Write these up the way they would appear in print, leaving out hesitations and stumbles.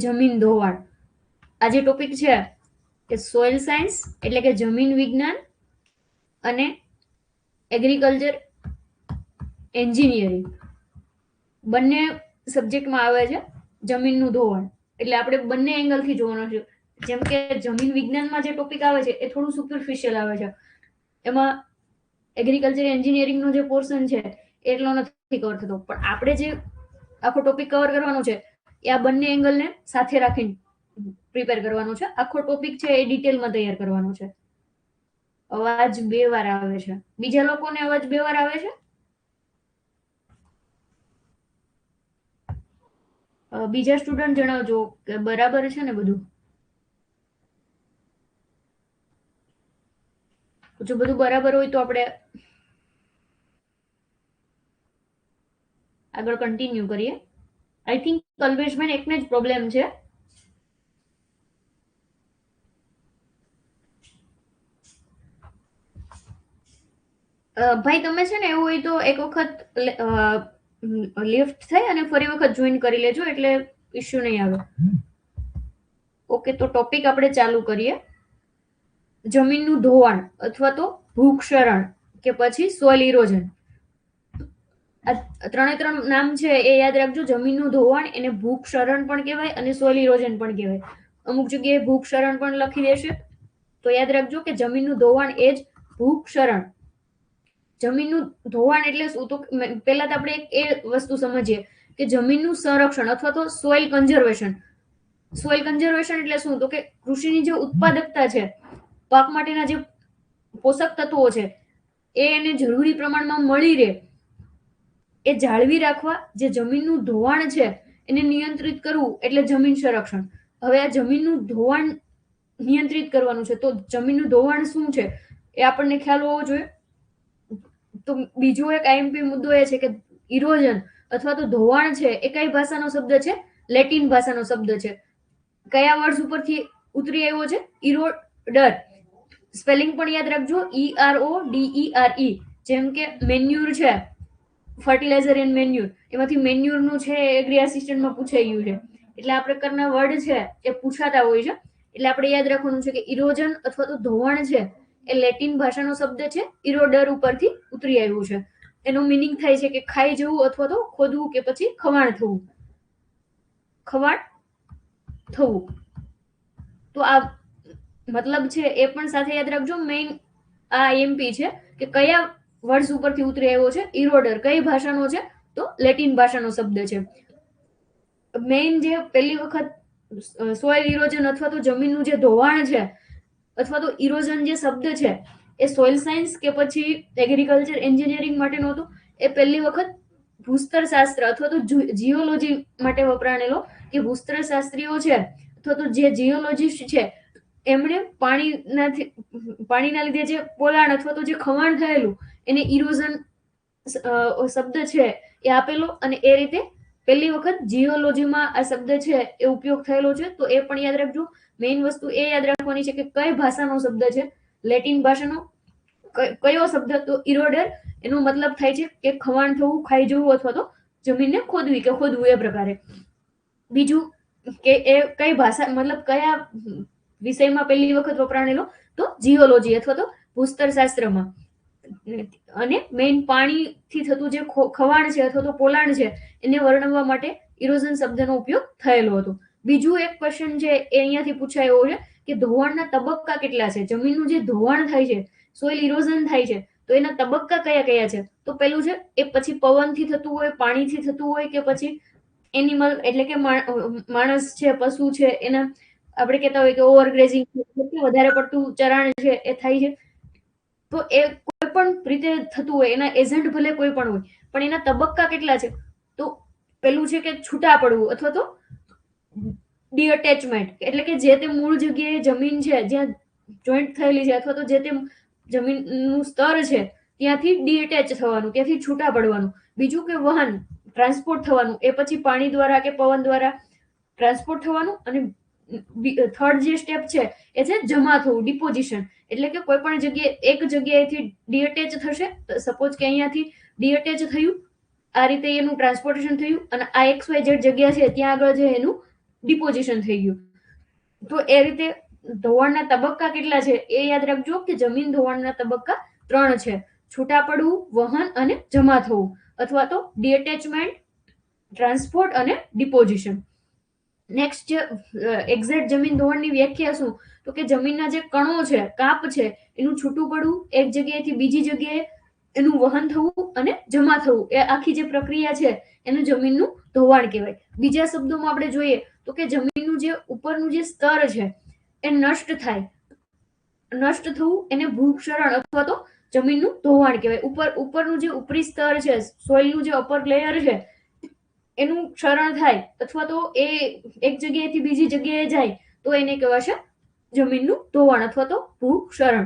જમીન ધોવાણ. આ જે ટોપિક છે કે સોઇલ સાયન્સ એટલે કે જમીન વિજ્ઞાન અને એગ્રીકલ્ચર એન્જિનિયરિંગ બંને સબ્જેક્ટમાં આવે છે જમીનનું ધોવાણ. એટલે આપણે બંને એંગલથી જોવાનું છે. જેમ કે જમીન વિજ્ઞાનમાં જે ટોપિક આવે છે એ થોડું સુપરફિશિયલ આવે છે, એમાં એગ્રીકલ્ચર એન્જિનિયરિંગનો જે પોર્શન છે એટલો નથી કવર થતો. પણ આપણે જે આખો ટોપિક કવર કરવાનો છે એ આ બંને એંગલને સાથે રાખીને પ્રિપેર કરવાનો છે. આખો ટોપિક છે એ ડિટેલમાં તૈયાર કરવાનો છે. અવાજ 2 વાર આવે છે. બીજા લોકોને અવાજ 2 વાર આવે છે? બીજા સ્ટુડન્ટ જણાવજો કે બરાબર છે ને બધું. જો બધું બરાબર હોય તો આપણે આગળ કન્ટિન્યુ કરીએ. આઈ થિંક કલ્પેશભાઈ એકને જ પ્રોબ્લેમ છે. ભાઈ તમે છે ને એવું હોય તો એક વખત લિફ્ટ થઈ અને ફરી વખત જોઈન કરી લેજો એટલે ઇશ્યુ નહીં આવે. ઓકે, તો ટોપિક આપણે ચાલુ કરીએ. જમીનનું ધોવાણ અથવા તો ભૂક્ષરણ કે પછી સોઇલ ઇરોઝન. આ ત્રણ નામ છે એ યાદ રાખજો. જમીનનું ધોવાણ એને ભૂક્ષરણ પણ કહેવાય અને સોઇલ ઇરોઝન પણ કહેવાય. અમુક જગ્યાએ ભૂક્ષરણ પણ લખી દેશે, તો યાદ રાખજો કે જમીનનું ધોવાણ એ જ ભૂક્ષરણ. જમીનનું ધોવાણ એટલે શું? તો પહેલા તો આપણે એ વસ્તુ સમજીએ કે જમીનનું સંરક્ષણ અથવા તો સોઇલ કન્ઝર્વેશન. સોઇલ કન્ઝર્વેશન એટલે શું? તો કે કૃષિની જે ઉત્પાદકતા છે, પાક માટેના જે પોષક તત્વો છે એ એને જરૂરી પ્રમાણમાં મળી રહે એ જાળવી રાખવા જે જમીનનું ધોવાણ છે એને નિયંત્રિત કરવું એટલે જમીન સંરક્ષણ. હવે આ જમીનનું ધોવાણ નિયંત્રિત કરવાનું છે, તો જમીનનું ધોવાણ શું છે એ આપણને ખ્યાલ હોવો જોઈએ. તો બીજો એક આઈએમપી મુદ્દો એ છે કે ઇરોઝન અથવા તો ધોવાણ છે એ કઈ ભાષાનો શબ્દ છે? લેટિન ભાષાનો શબ્દ છે. કયા વર્ડ્સ ઉપરથી ઉતરી આવ્યો છે? ઇરોડર. સ્પેલિંગ પણ યાદ રાખજો, ERODERE. જેમ કે મેન્યુર છે, ફર્ટિલાઇઝર એન્ડ મેન્યુર, એમાંથી મેન્યુરનું છે એગ્રી આસિસ્ટન્ટમાં પૂછાઈ ગયું છે. એટલે આ પ્રકારના વર્ડ છે એ પૂછાતા હોય છે. એટલે આપણે યાદ રાખવાનું છે કે ઇરોઝન અથવા તો ધોવાણ છે એ લેટિન ભાષાનો શબ્દ છે, ઇરોડર ઉપરથી ઉતરી આવ્યું છે. એનો મિનિંગ થાય છે કે ખાઈ જવું અથવા તો ખોદવું કે પછી ખવાણ થવું. ખવાણ થવું. તો આ મતલબ છે એ પણ સાથે યાદ રાખજો. મેઇન આ આઈએમપી છે કે કયા વર્ડ્સ ઉપરથી ઉતરી આવ્યો છે? ઇરોડર. કઈ ભાષાનો છે? તો લેટિન ભાષાનો શબ્દ છે. મેઇન જે પહેલી વખત સોઇલ ઇરોઝન અથવા તો જમીનનું જે ધોવાણ છે અથવા તો ઇરોઝન જે શબ્દ છે એ સોઇલ સાયન્સ કે પછી એગ્રીકલ્ચર એન્જિનિયરિંગ માટેનો હતો. એ પહેલી વખત ભૂસ્તર શાસ્ત્ર અથવા તો જીઓલોજી માટે વપરાણેલો કે ભૂસ્તર શાસ્ત્રીઓ છે અથવા તો જે જીઓલોજીસ્ટ છે એમણે પાણીના લીધે જે પોલાણ અથવા તો જે ખવાણ થયેલું એને ઇરોઝન શબ્દ છે એ આપેલો અને એ રીતે પહેલી વખત જીઓલોજીમાં આ શબ્દ છે એ ઉપયોગ થયેલો છે. તો એ પણ યાદ રાખજો. મેઇન વસ્તુ એ યાદ રાખવાની છે કે કઈ ભાષાનો શબ્દ છે? લેટિન ભાષાનો. કયો શબ્દ? તો ઇરોડર. એનો મતલબ થાય છે કે ખવાણ થવું, ખાઈ જવું અથવા તો જમીનને ખોદવી કે ખોદવું એ પ્રકારે. બીજું કે એ કઈ ભાષા મતલબ કયા વિષયમાં પહેલી વખત વપરાણેલો? તો જીઓલોજી અથવા તો ભૂસ્તર શાસ્ત્રમાં. અને મેઇન પાણીથી થતું જે ખવાણ છે અથવા તો પોલાણ છે એને વર્ણવવા માટે ઇરોઝન શબ્દનો ઉપયોગ થયેલો હતો. બીજું એક ક્વેશ્ચન છે એ અહીંયાથી પૂછાયો છે કે ધોવાણના તબક્કા કેટલા છે? જમીનનું જે ધોવાણ થાય છે, સોઇલ ઇરોઝન થાય છે, તો એના તબક્કા કયા કયા છે? તો પેલું છે એ પછી પવનથી થતું હોય, પાણીથી થતું હોય કે પછી એનિમલ એટલે કે માણસ છે, પશુ છે, એના આપણે કહેતા હોય કે ઓવરગ્રેઝિંગ, વધારે પડતું ચરાણ છે એ થાય છે. તો એ કોઈ પણ રીતે થતું હોય, એના એજન્ટ ભલે કોઈ પણ હોય, પણ એના તબક્કા કેટલા છે? તો પેલું છે કે છૂટા પડવું અથવા તો ડીઅટેચમેન્ટ, એટલે કે જે તે મૂળ જગ્યાએ જમીન છે જ્યાં જોઈન્ટ થયેલી છે અથવા તો જે તે જમીનનું સ્તર છે ત્યાંથી ડીઅટેચ થવાનું, ત્યાંથી છૂટા પડવાનું. બીજું કે વહન, ટ્રાન્સપોર્ટ થવાનું, એ પછી પાણી દ્વારા કે પવન દ્વારા ટ્રાન્સપોર્ટ થવાનું. અને થર્ડ જે સ્ટેપ છે એ છે જમા થવું, ડિપોઝિશન. એટલે કે કોઈ પણ જગ્યાએ એક જગ્યાએથી ડીઅટેચ થશે, સપોઝ કે અહીંયાથી ડીઅટેચ થયું, આ રીતે એનું ટ્રાન્સપોર્ટેશન થયું અને આ XYZ જગ્યા છે ત્યાં આગળ જે એનું ડિપોઝિશન થઈ ગયું. તો એ રીતે ધોવાણના તબક્કા કેટલા છે એ યાદ રાખજો કે જમીન ધોવાણના તબક્કા 3 છે: છૂટા પડવું, વહન અને જમા થવું, અથવા તો ડીએટેચમેન્ટ, ટ્રાન્સપોર્ટ અને ડિપોઝિશન. નેક્સ્ટ જે એક્ઝેક્ટ જમીન ધોવાણની વ્યાખ્યા શું? તો કે જમીનના જે કણો છે, કાપ છે, એનું છૂટું પડવું, એક જગ્યાએથી બીજી જગ્યાએ એનું વહન થવું અને જમા થવું, એ આખી જે પ્રક્રિયા છે એનું જમીનનું ધોવાણ કહેવાય. બીજા શબ્દોમાં આપણે જોઈએ તો કે જમીનનું જે ઉપરનું જે સ્તર છે એ નષ્ટ થાય. નષ્ટ થવું એને ભૂક્ષરણ અથવા તો જમીનનું ધોવાણ કહેવાય. ઉપરનું જે ઉપરી સ્તર છે, સોઇલનું જે અપર લેયર છે, એનું ક્ષરણ થાય અથવા તો એ એક જગ્યાએથી બીજી જગ્યાએ જાય તો એને કહેવાશે જમીનનું ધોવાણ અથવા તો ભૂક્ષરણ.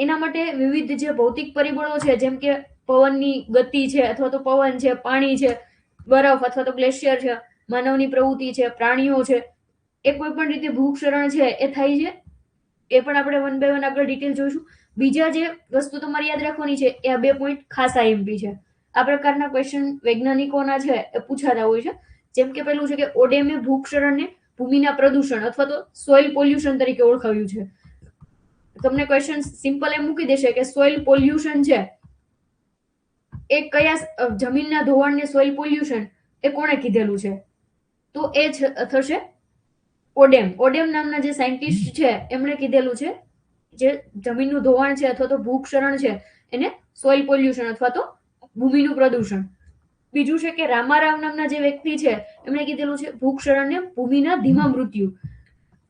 એના માટે વિવિધ જે ભૌતિક પરિબળો છે, જેમ કે પવનની ગતિ છે અથવા તો પવન છે, પાણી છે, બરફ અથવા તો ગ્લેશિયર છે, માનવની પ્રવૃત્તિ છે, પ્રાણીઓ છે, એ કોઈ પણ રીતે ભૂક્ષરણ છે એ થાય છે. એ પણ આપણે વન બાય વન આગળ ડિટેલ જોઈશું. બીજા જે વસ્તુ તમારે યાદ રાખવાની છે એ આ 2 પોઈન્ટ ખાસ આઈએમપી છે. આ પ્રકારના ક્વેશ્ચન વૈજ્ઞાનિકોના છે એ પૂછાતા હોય છે. જેમ કે પેલું છે કે ઓડેમે ભૂક્ષરણને ભૂમિના પ્રદૂષણ અથવા તો સોઇલ પોલ્યુશન તરીકે ઓળખાવ્યું છે. તમને ક્વેશ્ચન સિમ્પલ એમ મૂકી દેશે કે સોઇલ પોલ્યુશન છે એ કયા જમીનના ધોવાણને સોઇલ પોલ્યુશન એ કોણે કીધેલું છે? તો એ થશે ઓડેમ. ઓડેમ નામના જે સાયન્ટિસ્ટ છે એમણે કીધેલું છે જે જમીનનું ધોવાણ છે અથવા તો ભૂક્ષરણ છે એને સોઇલ પોલ્યુશન અથવા તો ભૂમિનું પ્રદૂષણ. બીજું છે કે રામારાવ નામના જે વ્યક્તિ છે એમણે કીધેલું છે ભૂક્ષરણને ભૂમિના ધીમા મૃત્યુ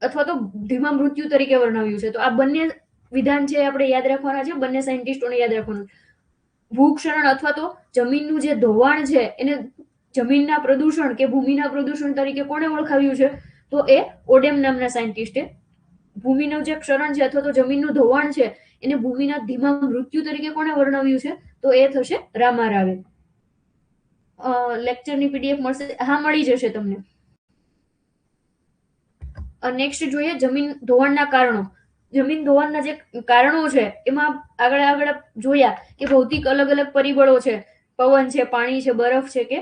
અથવા તો ધીમા મૃત્યુ તરીકે વર્ણવ્યું છે. તો આ બંને વિધાન છે આપણે યાદ રાખવાના છે, બંને સાયન્ટિસ્ટોને યાદ રાખવાનું. ભૂક્ષરણ અથવા તો જમીનનું જે ધોવાણ છે એને જમીનના પ્રદૂષણ કે ભૂમિના પ્રદૂષણ તરીકે કોણે ઓળખાવ્યું છે? તો એ ઓડેમ નામના સાયન્ટિસ્ટે. ભૂમિનું જે ક્ષરણ છે અથવા તો જમીનનું ધોવાણ છે એને ભૂમિના ધીમા મૃત્યુ તરીકે કોણે વર્ણવ્યું છે? તો એ થશે રામારાવે. લેક્ચરની પીડીએફ મળશે? હા, મળી જશે તમને. નેક્સ્ટ જોઈએ જમીન ધોવાણના કારણો. જમીન ધોવાણના જે કારણો છે એમાં આગળ જોયા કે ભૌતિક અલગ અલગ પરિબળો છે, પવન છે, પાણી છે, બરફ છે કે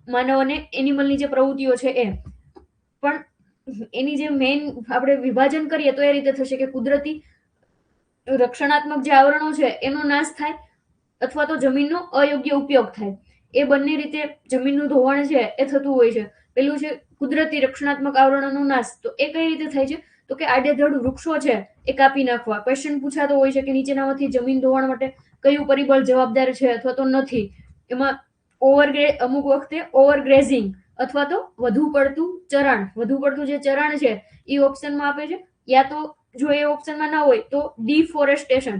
માનવ અને એનિમલની જે પ્રવૃત્તિઓ છે એ. પણ એની જે મેઇન આપણે વિભાજન કરીએ તો એ રીતે થશે કે કુદરતી રક્ષણાત્મક જે આવરણો છે એનો નાશ થાય અથવા તો જમીનનો અયોગ્ય ઉપયોગ થાય. એ બંને રીતે જમીનનું ધોવાણ છે એ થતું હોય છે. પેલું છે કુદરતી રક્ષણાત્મક આવરણોનો નાશ. તો એ કઈ રીતે થાય છે? તો કે આડેધડ વૃક્ષો છે એ કાપી નાખવા. ક્વેશ્ચન પૂછાતો હોય છે કે નીચેનામાંથી જમીન ધોવાણ માટે કયું પરિબળ જવાબદાર છે અથવા તો નથી. એમાં અમુક વખતે ઓવરગ્રેઝિંગ અથવા તો વધુ પડતું ચરાણ. વધુ પડતું જે ચરાણ છે એ ઓપ્શનમાં આપે છે, યા તો જો એ ઓપ્શનમાં ના હોય તો ડિફોરેસ્ટેશન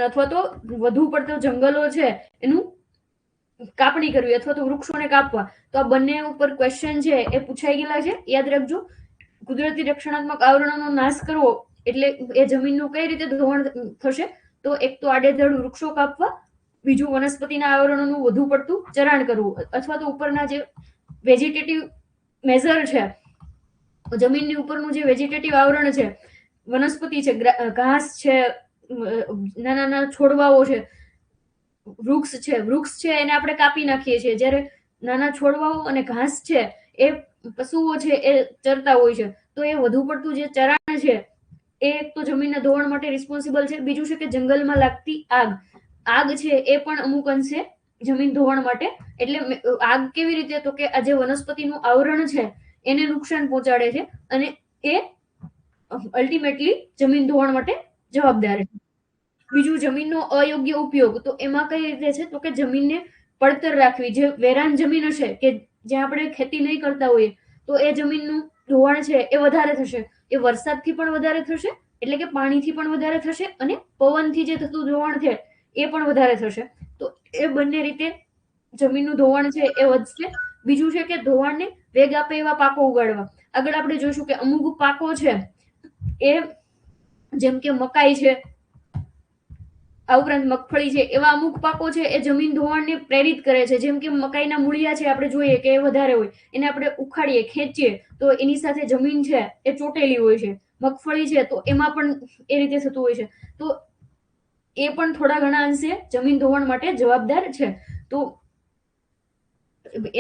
અથવા તો વધુ પડતો જંગલો છે એનું કાપણી કરવી અથવા તો વૃક્ષોને કાપવા. તો આ બંને ઉપર ક્વેશ્ચન છે એ પૂછાઈ ગયેલા છે, યાદ રાખજો. કુદરતી રક્ષણાત્મક આવરણોનો નાશ કરવો એટલે એ જમીનનું કઈ રીતે ધોવાણ થશે? તો એક તો આડેધડ વૃક્ષો કાપવા, બીજું વનસ્પતિના આવરણોનું વધુ પડતું ચરાણ કરવું, અથવા તો ઉપરના જે વેજીટેટિવ મેઝર છે, જમીનની ઉપરનું જે વેજીટેટિવ આવરણ છે, વનસ્પતિ છે, ઘાસ છે, નાના નાના છોડવાઓ છે, વૃક્ષ છે એને આપણે કાપી નાખીએ છીએ. જ્યારે નાના છોડવાઓ અને ઘાસ છે એ પશુઓ છે એ ચરતા હોય છે. તો એ વધુ પડતું જે ચરાણ છે એ એક તો જમીનના ધોવાણ માટે રિસ્પોન્સિબલ છે. બીજું છે કે જંગલમાં લાગતી આગ છે એ પણ અમુક અંશે જમીન ધોવાણ માટે. એટલે આગ કેવી રીતે? તો કે આ જે વનસ્પતિનું આવરણ છે એને નુકસાન પહોંચાડે છે અને એ અલ્ટિમેટલી જમીન ધોવાણ માટે જવાબદાર છે. બીજું જમીનનો અયોગ્ય ઉપયોગ. તો એમાં કઈ રીતે છે? તો કે જમીનને પડતર રાખવી. જે વેરાન જમીન હશે કે જ્યાં આપણે ખેતી નહીં કરતા હોઈએ તો એ જમીનનું ધોવાણ છે એ વધારે થશે. એ વરસાદથી પણ વધારે થશે, એટલે કે પાણીથી પણ વધારે થશે, અને પવનથી જે થતું ધોવાણ છે એ પણ વધારે થશે. તો એ બંને રીતે જમીનનું ધોવાણ છે એ વધશે. બીજું છે કે ધોવાણને વેગ આપે એવા પાકો ઉગાડવા. આગળ આપણે જોઈશું કે અમુક પાકો છે એ જેમ કે મકાઈ છે, આ ઉપરાંત મગફળી છે, એવા અમુક પાકો છે એ જમીન ધોવાણને પ્રેરિત કરે છે. જેમ કે મકાઈના મૂળિયા છે આપણે જોઈએ કે એ વધારે હોય, એને આપણે ઉખાડીએ, ખેંચીએ તો એની સાથે જમીન છે એ ચોટેલી હોય છે. મગફળી છે તો એમાં પણ એ રીતે થતું હોય છે. તો એ પણ થોડા ઘણા અંશે જમીન ધોવાણ માટે જવાબદાર છે. તો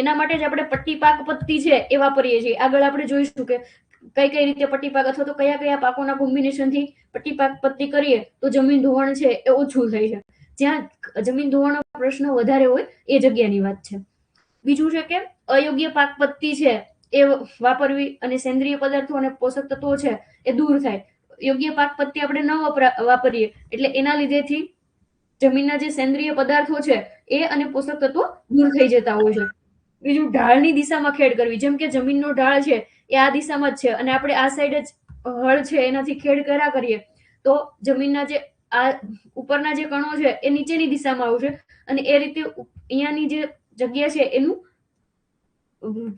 એના માટે જ આપણે પટ્ટીપાક પદ્ધતિ છે એ વાપરીએ છીએ. આગળ આપણે જોઈશું કે કઈ રીતે પટ્ટીપાક અથવા તો કયા કયા પાકોના કોમ્બિનેશનથી પટ્ટીપાક પદ્ધતિ કરીએ તો જમીન ધોવાણ છે એ ઓછું થાય છે. જ્યાં જમીન ધોવાણનો પ્રશ્ન વધારે હોય એ જગ્યાની વાત છે. બીજું છે કે અયોગ્ય પાક પદ્ધતિ છે એ વાપરવી અને સેન્દ્રિય પદાર્થો અને પોષક તત્વો છે એ દૂર થાય. યોગ્ય પાક પદ્ધતિ આપણે ન વાપરીએ એટલે એના લીધેથી જમીનના જે સેન્દ્રિય પદાર્થો છે એ અને પોષક તત્વો દૂર થઈ જતા હોય છે. બીજું ઢાળની દિશામાં ખેડ કરવી. જેમ કે જમીનનો ઢાળ છે એ આ દિશામાં જ છે અને આપણે આ સાઈડ જ હળ છે એનાથી ખેડ કર્યા કરીએ તો જમીનના જે આ ઉપરના જે કણો છે એ નીચેની દિશામાં આવશે અને એ રીતે અહીંયાની જે જગ્યા છે એનું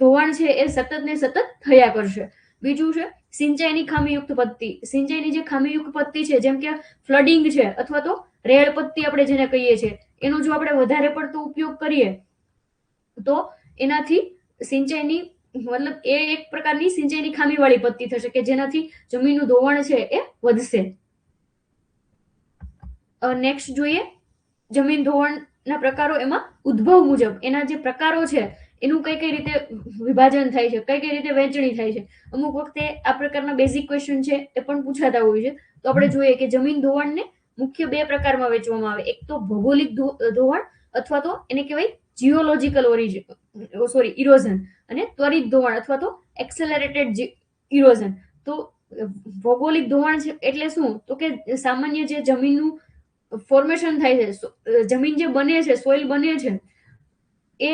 ધોવાણ છે એ સતત ને સતત થયા કરશે. બીજું છે સિંચાઈની ખામીયુક્ત પદ્ધતિ. સિંચાઈની જે ખામીયુક્ત પદ્ધતિ છે જેમ કે ફ્લડિંગ છે અથવા તો રેડ પદ્ધતિ આપણે જેને કહીએ છીએ એનો જો આપણે વધારે પડતો ઉપયોગ કરીએ તો એનાથી સિંચાઈની મતલબ એ એક પ્રકારની સિંચાઈની ખામીવાળી પદ્ધતિ થશે કે જેનાથી જમીનનું ધોવાણ છે એ વધશે. નેક્સ્ટ જોઈએ જમીન ધોવાણના પ્રકારો. એમાં ઉદ્ભવ મુજબ એના જે પ્રકારો છે એનું કઈ રીતે વિભાજન થાય છે, કઈ રીતે વહેંચણી થાય છે. અમુક વખતે આ પ્રકારના બેઝિક ક્વેશ્ચન છે એ પણ પૂછાતા હોય છે. તો આપણે જોઈએ કે જમીન ધોવાણને મુખ્ય બે પ્રકારમાં વહેંચવામાં આવે. એક તો ભૌગોલિક ધોવાણ અથવા તો એને કહેવાય જીઓલોજીકલ ઇરોઝન અને ત્વરિત ધોવાણ અથવા તો એક્સેલરેટેડ ઇરોઝન. તો ભૌગોલિક ધોવાણ છે એટલે શું? તો કે સામાન્ય જે જમીનનું ફોર્મેશન થાય છે, જમીન જે બને છે, સોઇલ બને છે એ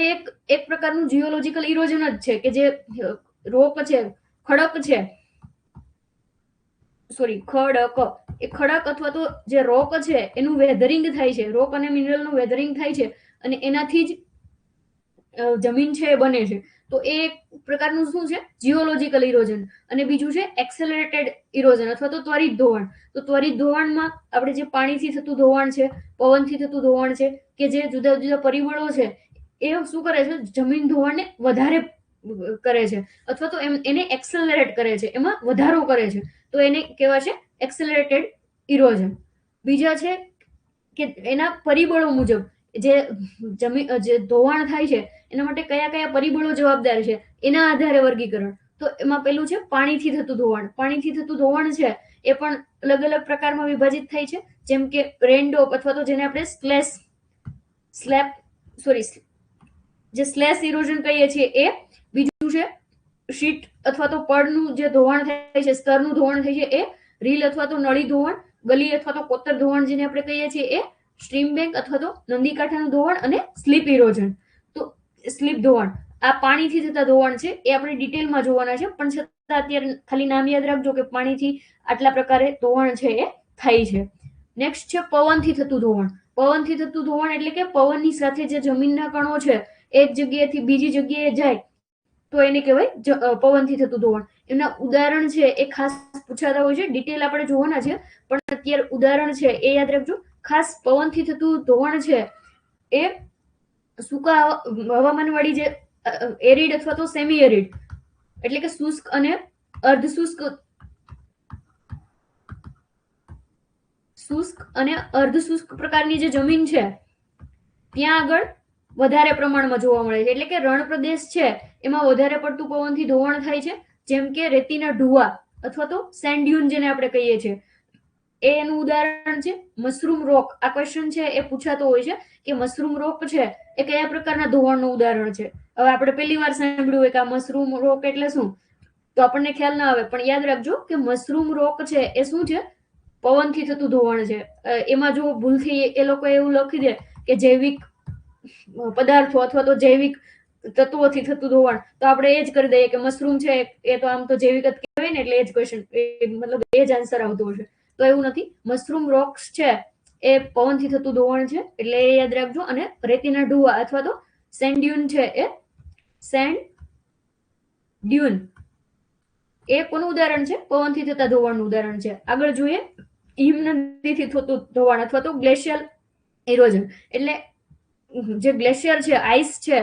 એક પ્રકારનું જીઓલોજીકલ ઇરોઝન જ છે કે જે રોક છે, ખડક છે, ખડક, એ ખડક અથવા તો જે રોક છે એનું વેધરિંગ થાય છે. રોક અને મિનરલનું વેધરિંગ થાય છે અને એનાથી જ જમીન છે એ બને છે. તો એ એક પ્રકારનું શું છે? Geological erosion. અને બીજું છે એક્સેલરેટેડ ઇરોઝન અથવા તો ત્વરિત ધોવાણ. તો ત્વરિત ધોવાણમાં આપણે જે પાણીથી થતું ધોવાણ છે, પવનથી થતું ધોવાણ છે કે જે જુદા જુદા પરિબળો છે એ શું કરે છે? જમીન ધોવાણને વધારે કરે છે અથવા તો એને એક્સેલરેટ કરે છે, એમાં વધારો કરે છે. તો એને કહેવાય છે એક્સેલરેટેડ ઇરોઝન. બીજા છે કે એના પરિબળો મુજબ જે ધોવાણ થાય છે એના માટે કયા કયા પરિબળો જવાબદાર છે એના આધારે વર્ગીકરણ. તો એમાં પેલું છે પાણીથી થતું ધોવાણ. પાણીથી થતું ધોવાણ છે એ પણ અલગ અલગ પ્રકારમાં વિભાજિત થાય છે. જેમ કે રેનડ્રોપ અથવા તો જેને આપણે સ્લેશ ઇરોઝન કહીએ છીએ એ. બીજું છે શીટ અથવા તો પડનું જે ધોવાણ થાય છે, સ્તરનું ધોવાણ થાય છે એ. રીલ અથવા તો નળી ધોવાણ, ગલી અથવા તો કોતર ધોવાણ જેને આપણે કહીએ છીએ એ. સ્ટ્રીમ બેંક અથવા તો નદીકાંઠાનું ધોવાણ અને સ્લીપ ઇરોઝન. તો સ્લીપ ધોવાણ આ પાણીથી થતા ધોવાણ છે એ આપણે ડિટેલમાં જોવાના છે, પણ છતાં અત્યારે ખાલી નામ યાદ રાખજો કે પાણીથી આટલા પ્રકારે ધોવાણ છે એ થાય છે. નેક્સ્ટ છે પવનથી થતું ધોવાણ. પવનથી થતું ધોવાણ એટલે કે પવનની સાથે જે જમીનના કણો છે એક જગ્યાએથી બીજી જગ્યાએ જાય તો એને કહેવાય પવનથી થતું ધોવાણ. એના ઉદાહરણ છે એ ખાસ પૂછાતા હોય છે, ડિટેલ આપણે જોવાના છે, પણ અત્યારે ઉદાહરણ છે એ યાદ રાખજો. ખાસ પવનથી થતું ધોવાણ છે એ સૂકા હવામાન વાળી જે એરિડ અથવા તો સેમી એરિડ એટલે કે શુષ્ક અને અર્ધશુષ્ક પ્રકારની જે જમીન છે ત્યાં આગળ વધારે પ્રમાણમાં જોવા મળે છે. એટલે કે રણ પ્રદેશ છે એમાં વધારે પડતું પવનથી ધોવાણ થાય છે. જેમ કે રેતીના ઢુવા અથવા તો સેન્ડ ડ્યુન જેને આપણે કહીએ છીએ એ એનું ઉદાહરણ છે. મશરૂમ રોક, આ ક્વેશ્ચન છે એ પૂછાતો હોય છે કે મશરૂમ રોક છે એ કયા પ્રકારના ધોવાણનું ઉદાહરણ છે. હવે આપણે પહેલી વાર સાંભળ્યું હોય કે આ મશરૂમ રોક એટલે શું, તો આપણને ખ્યાલ ના આવે, પણ યાદ રાખજો કે મશરૂમ રોક છે એ શું છે? પવનથી થતું ધોવાણ છે. એમાં જો ભૂલથી એ લોકો એવું લખી દે કે જૈવિક પદાર્થો અથવા તો જૈવિક તત્વોથી થતું ધોવાણ, તો આપણે એ જ કરી દઈએ કે મશરૂમ છે એ તો આમ તો જૈવિક જ કહેવાય ને, એટલે એ જ ક્વેશ્ચન મતલબ એ જ આન્સર આવતો હશે. તો એવું નથી. મશરૂમ રોક્સ છે એ પવનથી થતું ધોવાણ છે એટલે એ યાદ રાખજો. અને રેતીના ઢુવા અથવા તો સેન્ડ ડ્યુન છે એ સેન્ડ ડ્યુન એ કોનું ઉદાહરણ છે? પવનથી થતા ધોવાણનું ઉદાહરણ છે. આગળ જોઈએ હિમનદીથી થતું ધોવાણ અથવા તો ગ્લેશિયલ ઇરોઝન. એટલે જે ગ્લેશિયર છે, આઈસ છે,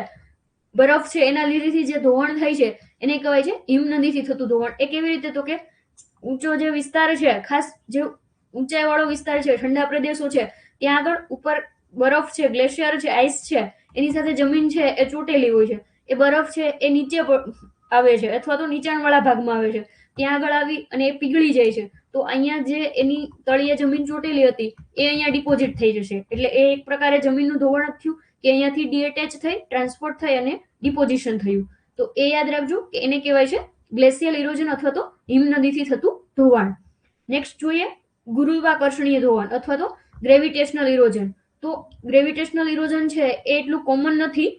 બરફ છે, એના લીધેથી જે ધોવાણ થાય છે એને કહેવાય છે હિમનદીથી થતું ધોવાણ. એ કેવી રીતે? તો કે ઊંચો જે વિસ્તાર છે, ખાસ જે ઊંચાઈ વાળો વિસ્તાર છે, ઠંડા પ્રદેશો છે, ત્યાં આગળ ઉપર બરફ છે, ગ્લેશિયર છે, આઈસ છે, એની સાથે જમીન છે એ ચોટેલી હોય છે. એ બરફ છે એ નીચે આવે છે અથવા તો નીચાણવાળા ભાગમાં આવે છે, ત્યાં આગળ આવી અને એ પીગળી જાય છે. તો અહીંયા જે એની તળિયે જમીન ચોટેલી હતી એ અહીંયા ડિપોઝિટ થઈ જશે. એટલે એ એક પ્રકારે જમીનનું ધોવાણ જ થયું કે અહીંયાથી ડીએટેચ થઈ, ટ્રાન્સપોર્ટ થઈ અને ડિપોઝિશન થયું. તો એ યાદ રાખજો કે એને કહેવાય છે ગ્લેશિયલ ઇરોઝન અથવા તો હિમનદીથી થતું ધોવાણ. નેક્સ્ટ જોઈએ ગુરુત્વાકર્ષણીય ધોવાણ અથવા તો ગ્રેવિટેશનલ ઇરોઝન. તો ગ્રેવિટેશનલ ઇરોઝન છે એ એટલું કોમન નથી,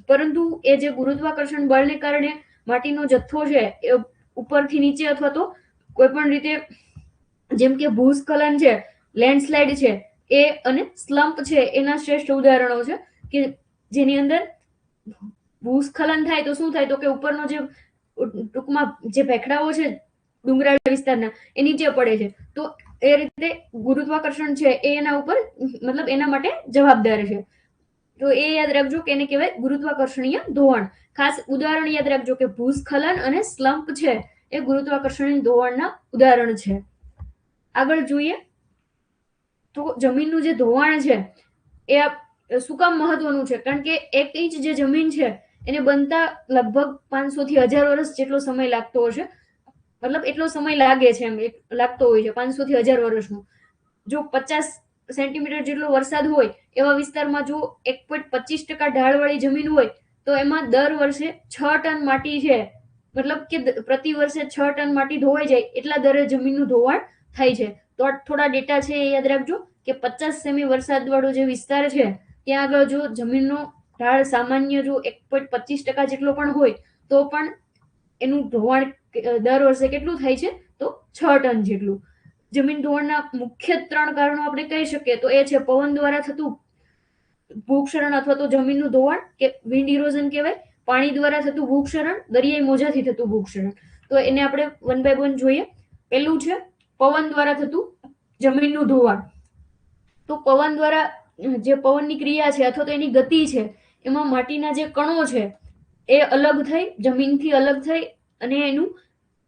પરંતુ એ જે ગુરુત્વાકર્ષણ બળને કારણે માટીનો જથ્થો છે એ ઉપરથી નીચે અથવા તો કોઈ પણ રીતે, જેમ કે ભૂસ્ખલન છે, લેન્ડસ્લાઇડ છે, એ અને સ્લમ્પ છે એના શ્રેષ્ઠ ઉદાહરણો છે કે જેની અંદર ભૂસ્ખલન થાય તો શું થાય, તો કે ઉપરનો જે ટૂંકમાં જે ભેખડાઓ છે ડુંગરાળ વિસ્તારના એ નીચે પડે છે. તો એ રીતે ગુરુત્વાકર્ષણ છે એ એના ઉપર મતલબ એના માટે જવાબદાર છે. તો એ યાદ રાખજો કે એને કહેવાય ગુરુત્વાકર્ષણીય ધોવાણ. ખાસ ઉદાહરણ યાદ રાખજો કે ભૂસ્ખલન અને સ્લમ્પ છે એ ગુરુત્વાકર્ષણીય ધોવાણના ઉદાહરણ છે. આગળ જોઈએ તો જમીનનું જે ધોવાણ છે એ શું કામ મહત્વનું છે, કારણ કે 1 ઇંચ જે જમીન છે એને બનતા લગભગ 500 થી 1000 વર્ષ જેટલો સમય લાગતો હશે. મતલબ એટલો સમય લાગે છે, એમ લાગતો હોય છે 500 થી 1000 વર્ષનો. જો 50 સેન્ટીમીટર જેટલો વરસાદ હોય એવા વિસ્તારમાં જો 1.25% ઢાળવાળી જમીન હોય તો એમાં દર વર્ષે 6 ટન માટી છે, મતલબ કે પ્રતિ વર્ષે 6 ટન માટી ધોવાઈ જાય એટલા દરે જમીનનું ધોવાણ થાય છે. તો થોડા ડેટા છે એ યાદ રાખજો કે 50 સેમી વરસાદ વાળો જે વિસ્તાર છે ત્યાં આગળ જો જમીનનો ઢાળ સામાન્ય જો 1.25% જેટલો પણ હોય તો પણ એનું ધોવાણ દર વર્ષે કેટલું થાય છે, તો 6 ટન જેટલું. જમીન ધોવાણના મુખ્ય 3 કારણો આપણે કહી શકીએ તો એ છે પવન દ્વારા થતું ભૂક્ષરણ અથવા તો જમીનનું ધોવાણ કે વિન્ડ ઇરોઝન કહેવાય, પાણી દ્વારા થતું ભૂક્ષરણ, દરિયાઈ મોજાથી થતું ભૂક્ષરણ. તો એને આપણે વન બાય વન જોઈએ. પેલું છે પવન દ્વારા થતું જમીનનું ધોવાણ. તો પવન દ્વારા જે પવનની ક્રિયા છે અથવા તો એની ગતિ છે એમાં માટીના જે કણો છે એ અલગ થઈ, જમીનથી અલગ થઈ અને એનું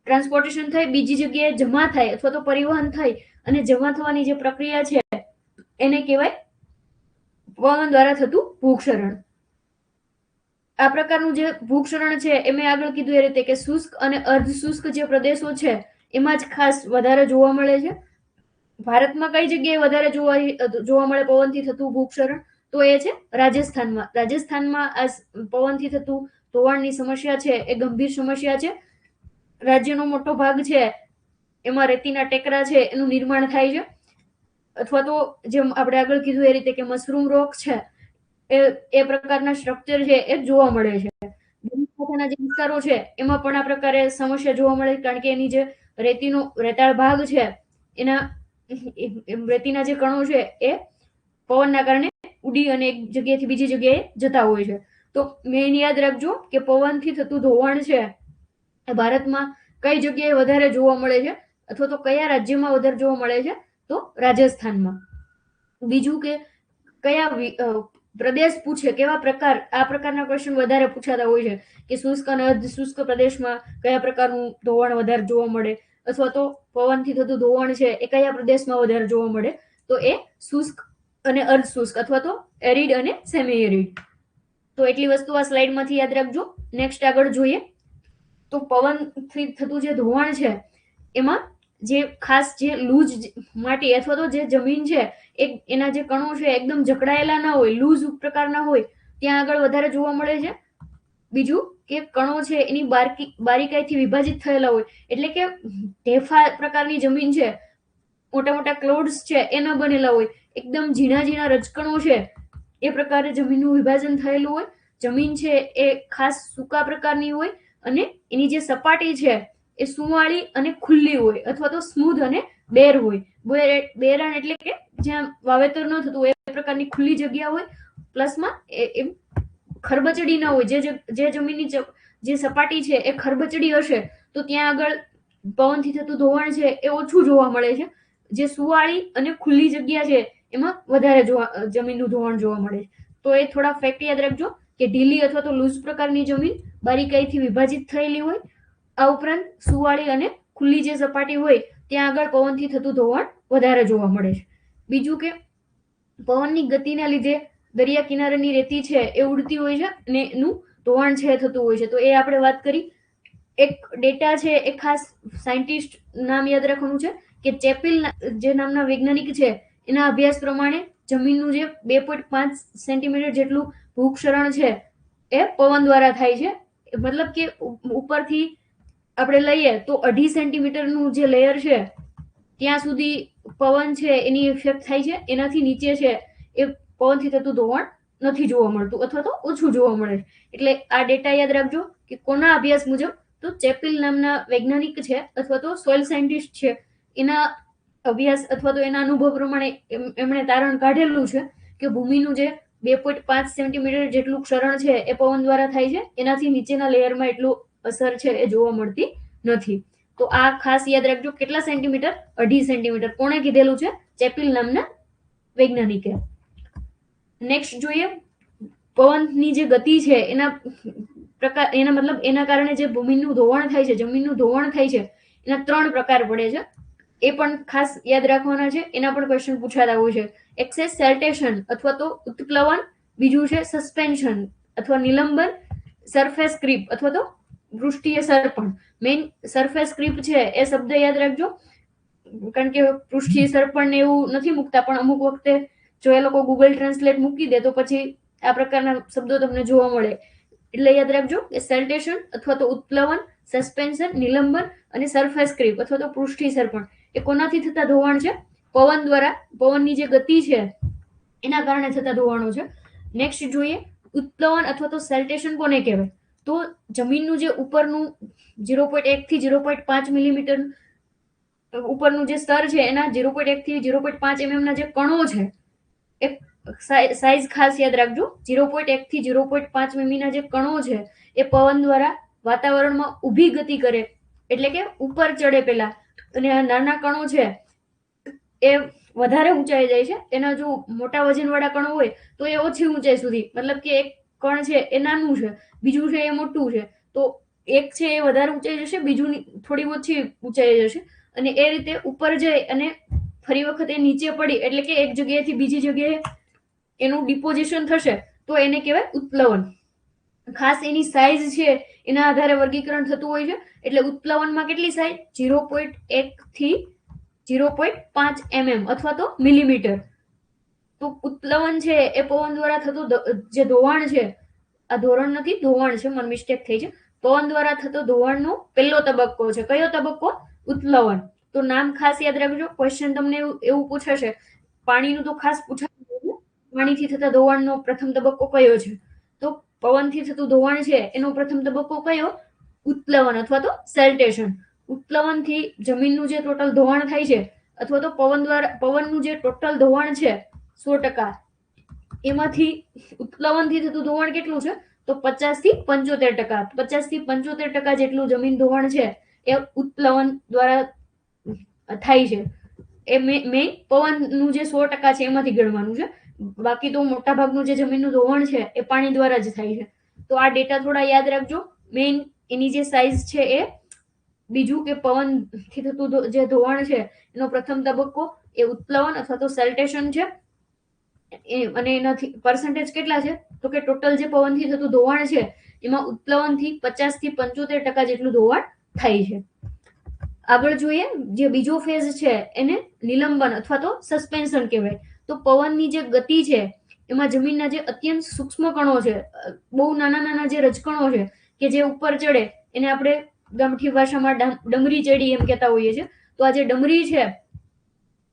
ટ્રાન્સપોર્ટેશન થઈ, બીજી જગ્યાએ જમા થાય અથવા તો પરિવહન થઈ અને જમા થવાની જે પ્રક્રિયા છે એને કહેવાય પવન દ્વારા થતું ભૂક્ષરણ. આ પ્રકારનું જે ભૂક્ષરણ છે એ મેં આગળ કીધું એ રીતે કે શુષ્ક અને અર્ધ શુષ્ક જે પ્રદેશો છે એમાં જ ખાસ વધારે જોવા મળે છે. ભારતમાં કઈ જગ્યાએ વધારે જોવા મળે પવનથી થતું ભૂક્ષરણ, તો એ છે રાજસ્થાનમાં. રાજસ્થાનમાં આ પવનથી થતું ધોવાણની સમસ્યા છે એ ગંભીર સમસ્યા છે. રાજ્યનો મોટો ભાગ છે એમાં રેતીના ટેકરા છે એનું નિર્માણ થાય છે, અથવા તો જેમ આપણે આગળ કીધું એ રીતે કે મશરૂમ રોક છે એ પ્રકારના સ્ટ્રક્ચર છે એ જોવા મળે છે. સાથેના જે વિસ્તારો છે એમાં પણ આ પ્રકારે સમસ્યા જોવા મળે, કારણ કે એની જે રેતાળ ભાગ છે એના રેતીના જે કણો છે એ પવનના કારણે ઉડી અને એક જગ્યાએથી બીજી જગ્યાએ જતા હોય છે. તો મેઇન યાદ રાખજો કે પવનથી થતું ધોવાણ છે એ ભારતમાં કઈ જગ્યાએ વધારે જોવા મળે છે અથવા તો કયા રાજ્યમાં વધારે જોવા મળે છે, તો રાજસ્થાનમાં. બીજું કે કયા પ્રદેશ પૂછે, કેવા પ્રકાર, આ પ્રકારના ક્વેશ્ચન વધારે પૂછાતા હોય છે કે શુષ્ક અને અર્ધ શુષ્ક પ્રદેશમાં કયા પ્રકારનું ધોવાણ વધારે જોવા મળે અથવા તો પવનથી થતું ધોવાણ છે એ કયા પ્રદેશમાં વધારે જોવા મળે, તો એ શુષ્ક અને અર્ધ શુષ્ક અથવા તો એરિડ અને સેમી એરિડ. તો એટલી વસ્તુ આ સ્લાઇડમાંથી યાદ રાખજો. નેક્સ્ટ આગળ જોઈએ તો પવનથી થતું જે ધોવાણ છે એમાં જે ખાસ જે લૂઝ માટી અથવા તો જે જમીન છે એના જે કણો છે એકદમ જકડાયેલા ના હોય, લૂઝ પ્રકારના હોય ત્યાં આગળ વધારે જોવા મળે છે. બીજું કે કણો છે એની બારીકાઈથી વિભાજિત થયેલા હોય, એટલે કે ઢેફા પ્રકારની જમીન છે, મોટા મોટા ક્લાઉડ્સ છે એ ન બનેલા હોય, એકદમ ઝીણા ઝીણા રજકણો છે એ પ્રકારે જમીનનું વિભાજન થયેલું હોય. જમીન છે એ ખાસ સૂકા પ્રકારની હોય અને એની જે સપાટી છે એ સુંવાળી અને ખુલ્લી હોય અથવા તો સ્મૂધ અને બેર હોય. બેરાણ એટલે કે જ્યાં વાવેતર ન થતું હોય એ પ્રકારની ખુલ્લી જગ્યા હોય, પ્લસમાં એમ ખરબચડી ના હોય. જે જમીનની જે સપાટી છે એ ખરબચડી હશે તો ત્યાં આગળ પવનથી થતું ધોવાણ છે એ ઓછું જોવા મળે છે. જે સુવાળી અને ખુલ્લી જગ્યા છે એમાં વધારે જમીનનું ધોવાણ જોવા મળે છે. તો એ થોડા ફેક્ટ યાદ રાખજો કે ઢીલી અથવા તો લૂઝ પ્રકારની જમીન બારીકાઈથી વિભાજિત થયેલી હોય. આ ઉપરાંત સુવાળી અને ખુલ્લી જે સપાટી હોય ત્યાં આગળ પવનથી થતું ધોવાણ વધારે જોવા મળે છે. બીજું કે પવનની ગતિના લીધે દરિયા કિનારાની રેતી છે એ ઉડતી હોય છે અને એનું ધોવાણ છે થતું હોય છે. તો એ આપણે વાત કરી. એક ડેટા છે એ ખાસ સાયન્ટિસ્ટ નામ યાદ રાખવાનું છે કે ચેપિલ જે નામના વૈજ્ઞાનિક છે એના અભ્યાસ પ્રમાણે જમીનનું જે 2.5 સેન્ટીમીટર જેટલું ભૂક્ષરણ છે એ પવન દ્વારા થાય છે. મતલબ કે ઉપરથી આપણે લઈએ તો 2.5 સેન્ટીમીટરનું જે લેયર છે ત્યાં સુધી પવન છે એની ઇફેક્ટ થાય છે. એનાથી નીચે છે એ પવનથી થતું ધોવાણ નથી જોવા મળતું અથવા તો ઓછું જોવા મળે. એટલે આ ડેટા યાદ રાખજો કે કોના અભ્યાસ મુજબ, તો ચેપિલ નામના વૈજ્ઞાનિક છે અથવા તો સોઇલ સાયન્ટિસ્ટ છે એના અભ્યાસ અથવા તો એના અનુભવ પ્રમાણે એમણે તારણ કાઢેલું છે કે ભૂમિનું જે 2.5 સેન્ટીમીટર જેટલું ક્ષરણ છે એ પવન દ્વારા થાય છે. એનાથી નીચેના લેયરમાં એટલું અસર છે એ જોવા મળતી નથી. તો આ ખાસ યાદ રાખજો. કેટલા સેન્ટીમીટર? 2.5 સેન્ટીમીટર. કોણે કીધેલું છે? ચેપિલ નામના વૈજ્ઞાનિકે. નેક્સ્ટ જોઈએ, પવનની જે ગતિ છે એના પ્રકાર, એના મતલબ એના કારણે જે ભૂમિનું ધોવાણ થાય છે, જમીનનું ધોવાણ થાય છે, એના 3 પ્રકાર પડે છે. એ પણ ખાસ યાદ રાખવાના છે. એના પણ ક્વેશ્ચન પૂછાતા હોય છે. એક છે સેલ્ટેશન અથવા તો ઉત્પ્લવન, બીજું છે સસ્પેન્શન અથવા નિલંબન, સરફેસ ક્રીપ અથવા તો પૃષ્ઠીય સરપણ. મેઇન સરફેસ ક્રીપ છે એ શબ્દ યાદ રાખજો, કારણ કે પૃષ્ઠીય સરપણ ને એવું નથી મૂકતા, પણ અમુક વખતે જો એ લોકો ગૂગલ ટ્રાન્સલેટ મૂકી દે તો પછી આ પ્રકારના શબ્દો તમને જોવા મળે. એટલે યાદ રાખજો કે સેલ્ટેશન અથવા તો ઉત્પ્લવન, સસ્પેન્શન, નિલંબન અને સરફેસ ક્રીપ અથવા તો પૃષ્ઠીય સરપણ એ કોનાથી થતા ધોવાણ છે? પવન દ્વારા. પવનની જે ગતિ છે એના કારણે થતા ધોવાણો છે. નેક્સ્ટ જોઈએ, ઉત્પ્લવન અથવા તો સેલ્ટેશન કોને કહેવાય? તો જમીનનું જે ઉપરનું 0.1 થી 0.5 મિલીમીટર ઉપરનું જે સ્તર છે એના 0.1 થી 0.5 mm ના જે કણો છે, એક સાઈઝ ખાસ યાદ રાખજો. 0.1 થી 0.5 મીમી ના જે કણો છે એ પવન દ્વારા વાતાવરણમાં ઊભી ગતિ કરે, એટલે કે ઉપર ચડે પેલા, અને આ નાના કણો છે એ વધારે ઊંચાઈ જાય છે. એના જો મોટા વજનવાળા કણો હોય તો એ ઓછી ઊંચાઈ સુધી, મતલબ કે એક કણ છે એ નાનું છે, બીજું છે એ મોટું છે, તો એક છે એ વધારે ઊંચાઈ જશે, બીજું થોડી ઓછી ઊંચાઈ જશે, અને એ રીતે ઉપર જાય અને ફરી વખત એ નીચે પડી, એટલે કે એક જગ્યાએથી બીજી જગ્યાએ એનું ડિપોઝિશન થશે, તો એને કહેવાય ઉત્પ્લવન. ખાસ એની સાઈઝ છે એના આધારે વર્ગીકરણ થતું હોય છે. એટલે ઉત્પ્લવનમાં કેટલી સાઈઝ? 0.1 થી 0.5 mm અથવા તો મિલીમીટર. તો ઉત્પ્લવન છે એ પવન દ્વારા થતું જે ધોવાણ છે, આ ધોરણ નથી, ધોવાણ છે, મને મિસ્ટેક થઈ છે. પવન દ્વારા થતો ધોવાણનો પહેલો તબક્કો છે. કયો તબક્કો? ઉત્પ્લવન. તો નામ ખાસ યાદ રાખજો. ક્વેશ્ચન તમને એવું પૂછાશે, પાણીનું તો ખાસ પૂછાશે, પાણીથી થતા ધોવાણનો પ્રથમ તબક્કો કયો છે? તો પવનથી થતું ધોવાણ છે એનો પ્રથમ તબક્કો કયો? ઉત્પ્લવન અથવા તો સેલ્ટેશન. ઉત્પ્લવનથી જમીનનું જે ટોટલ ધોવાણ થાય છે અથવા તો પવનનું જે ટોટલ ધોવાણ છે 100%, એમાંથી ઉત્પ્લવનથી થતું ધોવાણ કેટલું છે? તો 50 થી 75%. 50 થી 75% જેટલું જમીન ધોવાણ છે એ ઉત્પ્લવન દ્વારા થાય છે. એ મેઇન પવનનું જે 100% છે એમાંથી ગણવાનું છે. બાકી તો મોટા ભાગનું જે જમીનનું ધોવાણ છે એ પાણી દ્વારા જ થાય છે. તો આ ડેટા થોડા યાદ રાખજો. મેઇન એની જે સાઈઝ છે એ, બીજું કે પવનથી થતું જે ધોવાણ છે એનો પ્રથમ તબક્કો એ ઉત્પ્લવન અથવા તો સેલ્ટેશન છે, અને એનાથી પર્સન્ટેજ કેટલા છે? તો કે ટોટલ જે પવનથી થતું ધોવાણ છે એમાં ઉત્પ્લવનથી 50 થી 75% જેટલું ધોવાણ થાય છે. આગળ જોઈએ, જે બીજો ફેઝ છે એને નિલંબન અથવા તો સસ્પેન્શન કહેવાય. તો પવનની જે ગતિ છે એમાં જમીનના જે અત્યંત સૂક્ષ્મ કણો છે, બહુ નાના નાના જે રજકણો છે કે જે ઉપર ચડે, એને આપણે ગામઠી ભાષામાં ડમરી ચડી એમ કહેતા હોઈએ છીએ. તો આ જે ડમરી છે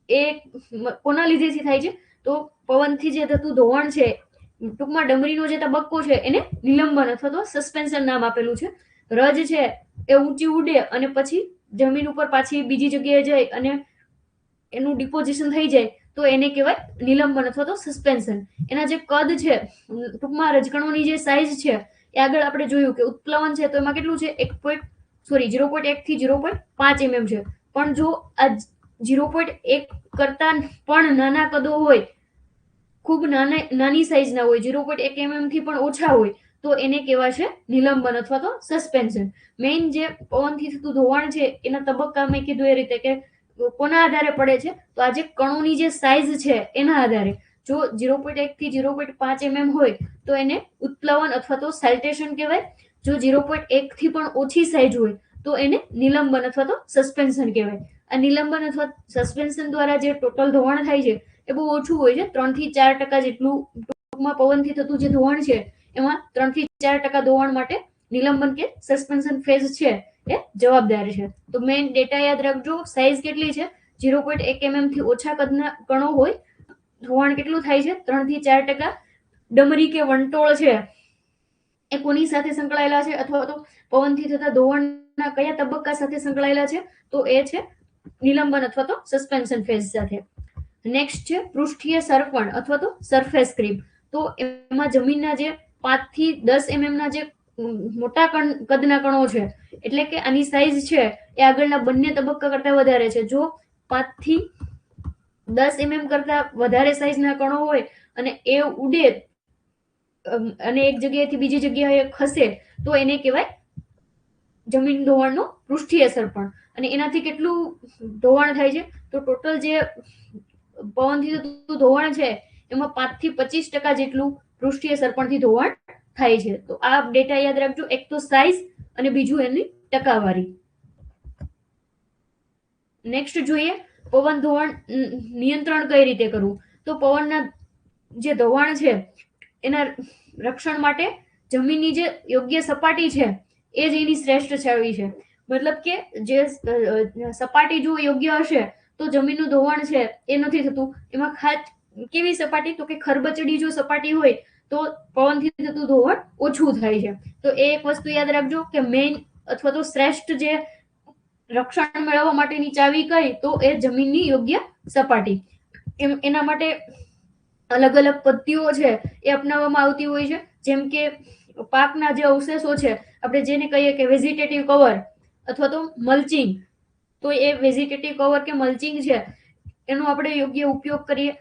એ કોના લીધેથી થાય છે? તો પવનથી જે થતું ધોવાણ છે, ટૂંકમાં ડમરીનો જે તબક્કો છે એને નિલંબન અથવા તો સસ્પેન્શન નામ આપેલું છે. રજ છે એ ઊંચી ઉડે અને પછી જમીન ઉપર પાછી બીજી જગ્યાએ જાય અને એનું ડિપોઝિશન થઈ જાય, તો એને કહેવાય નિલંબન અથવા તો સસ્પેન્શન. એના જે કદ છે, ટૂંકમાં રજકણોની જે સાઈઝ છે એ આગળ આપણે જોયું કે ઉત્પ્લવન છે તો એમાં કેટલું છે? 0.1 થી 0.5 mm છે. પણ જો આ 0.1 કરતા પણ નાના કદો હોય, ખૂબ નાની સાઈઝના હોય, 0.1 mm થી પણ ઓછા હોય, તો એને કહેવાશે નિલંબન અથવા તો સસ્પેન્શન. મેઇન જે પવનથી થતું ધોવાણ છે એના તબક્કા મેં કીધું એ રીતે કે કોના આધારે પડે છે? તો આ જે કણોની જે સાઈઝ છે એના આધારે. જો 0.1 થી 0.5 mm હોય તો એને ઉત્પ્લવન અથવા તો સાલ્ટેશન કહેવાય. જો 0.1 થી પણ ઓછી સાઇઝ હોય તો એને નિલંબન અથવા તો સસ્પેન્શન કહેવાય. આ નિલંબન અથવા સસ્પેન્શન દ્વારા જે ટોટલ ધોવાણ થાય છે એ બહુ ઓછું હોય છે. 3 થી 4% જેટલું ટૂંકમાં પવનથી થતું જે ધોવાણ છે એમાં 3 થી 4% ધોવાણ માટે નિલંબન કે સસ્પેન્શન ફેઝ છે એ જવાબદાર છે. તો મેઇન ડેટા યાદ રાખજો. સાઇઝ કેટલી છે? 0.1 mm થી ઓછા કદના કણો હોય. ધોવાણ કેટલું થાય છે? 3 થી 4%. ડમરી કે વંટોળ છે એ કોની સાથે સંકળાયેલા છે અથવા તો પવનથી થતા ધોવાણના કયા તબક્કા સાથે સંકળાયેલા છે? તો એ છે નિલંબન અથવા તો સસ્પેન્શન ફેઝ સાથે. નેક્સ્ટ છે પૃષ્ઠીય સરપણ અથવા તો સરફેસ ક્રીપ. તો એમાં જમીનના જે 5 થી 10 mm ના જે મોટા કદના કણો છે, એટલે કે આની સાઇઝ છે એ આગળના બંને તબક્કા કરતા વધારે છે. જો 5 થી 10 mm કરતા વધારે સાઇઝના કણો હોય અને એ ઉડે અને એક જગ્યાએથી બીજી જગ્યાએ ખસે તો એને કહેવાય જમીન ધોવાણનું પૃષ્ઠીય સરપણ. અને એનાથી કેટલું ધોવાણ થાય છે? તો ટોટલ જે પવનથી થતું ધોવાણ છે એમાં 5 થી 25% જેટલું પૃષ્ઠીય સરપણથી ધોવાણ થાય છે. તો આ ડેટા યાદ રાખજો. એક તો સાઇઝ અને બીજું એની ટકાવારી. નેક્સ્ટ જોઈએ પવન ધોવાણ નિયંત્રણ કઈ રીતે કરવું. તો પવનના જે ધોવાણ છે એના રક્ષણ માટે જમીનની જે યોગ્ય સપાટી છે એ જ એની શ્રેષ્ઠ છાવણી છે. મતલબ કે જે સપાટી જો યોગ્ય હશે તો જમીનનું ધોવાણ છે એ નથી થતું. એમાં ખાસ કેવી સપાટી? તો કે ખરબચડી જો સપાટી હોય તો પવનથી થતું ધોવાણ ઓછું થાય છે. તો એ એક વસ્તુ યાદ રાખજો કે મેઇન અથવા તો શ્રેષ્ઠ જે રક્ષણ મેળવવા માટેની ચાવી કઈ? તો એ જમીનની યોગ્ય સપાટી. એના માટે અલગ અલગ પદ્ધતિઓ છે એ અપનાવવામાં આવતી હોય છે. જેમ કે પાકના જે અવશેષો છે, આપણે જેને કહીએ કે વેજીટેટિવ કવર અથવા તો મલ્ચિંગ. તો એ વેજીટેટિવ કવર કે મલ્ચિંગ છે એનો આપણે યોગ્ય ઉપયોગ કરીએ.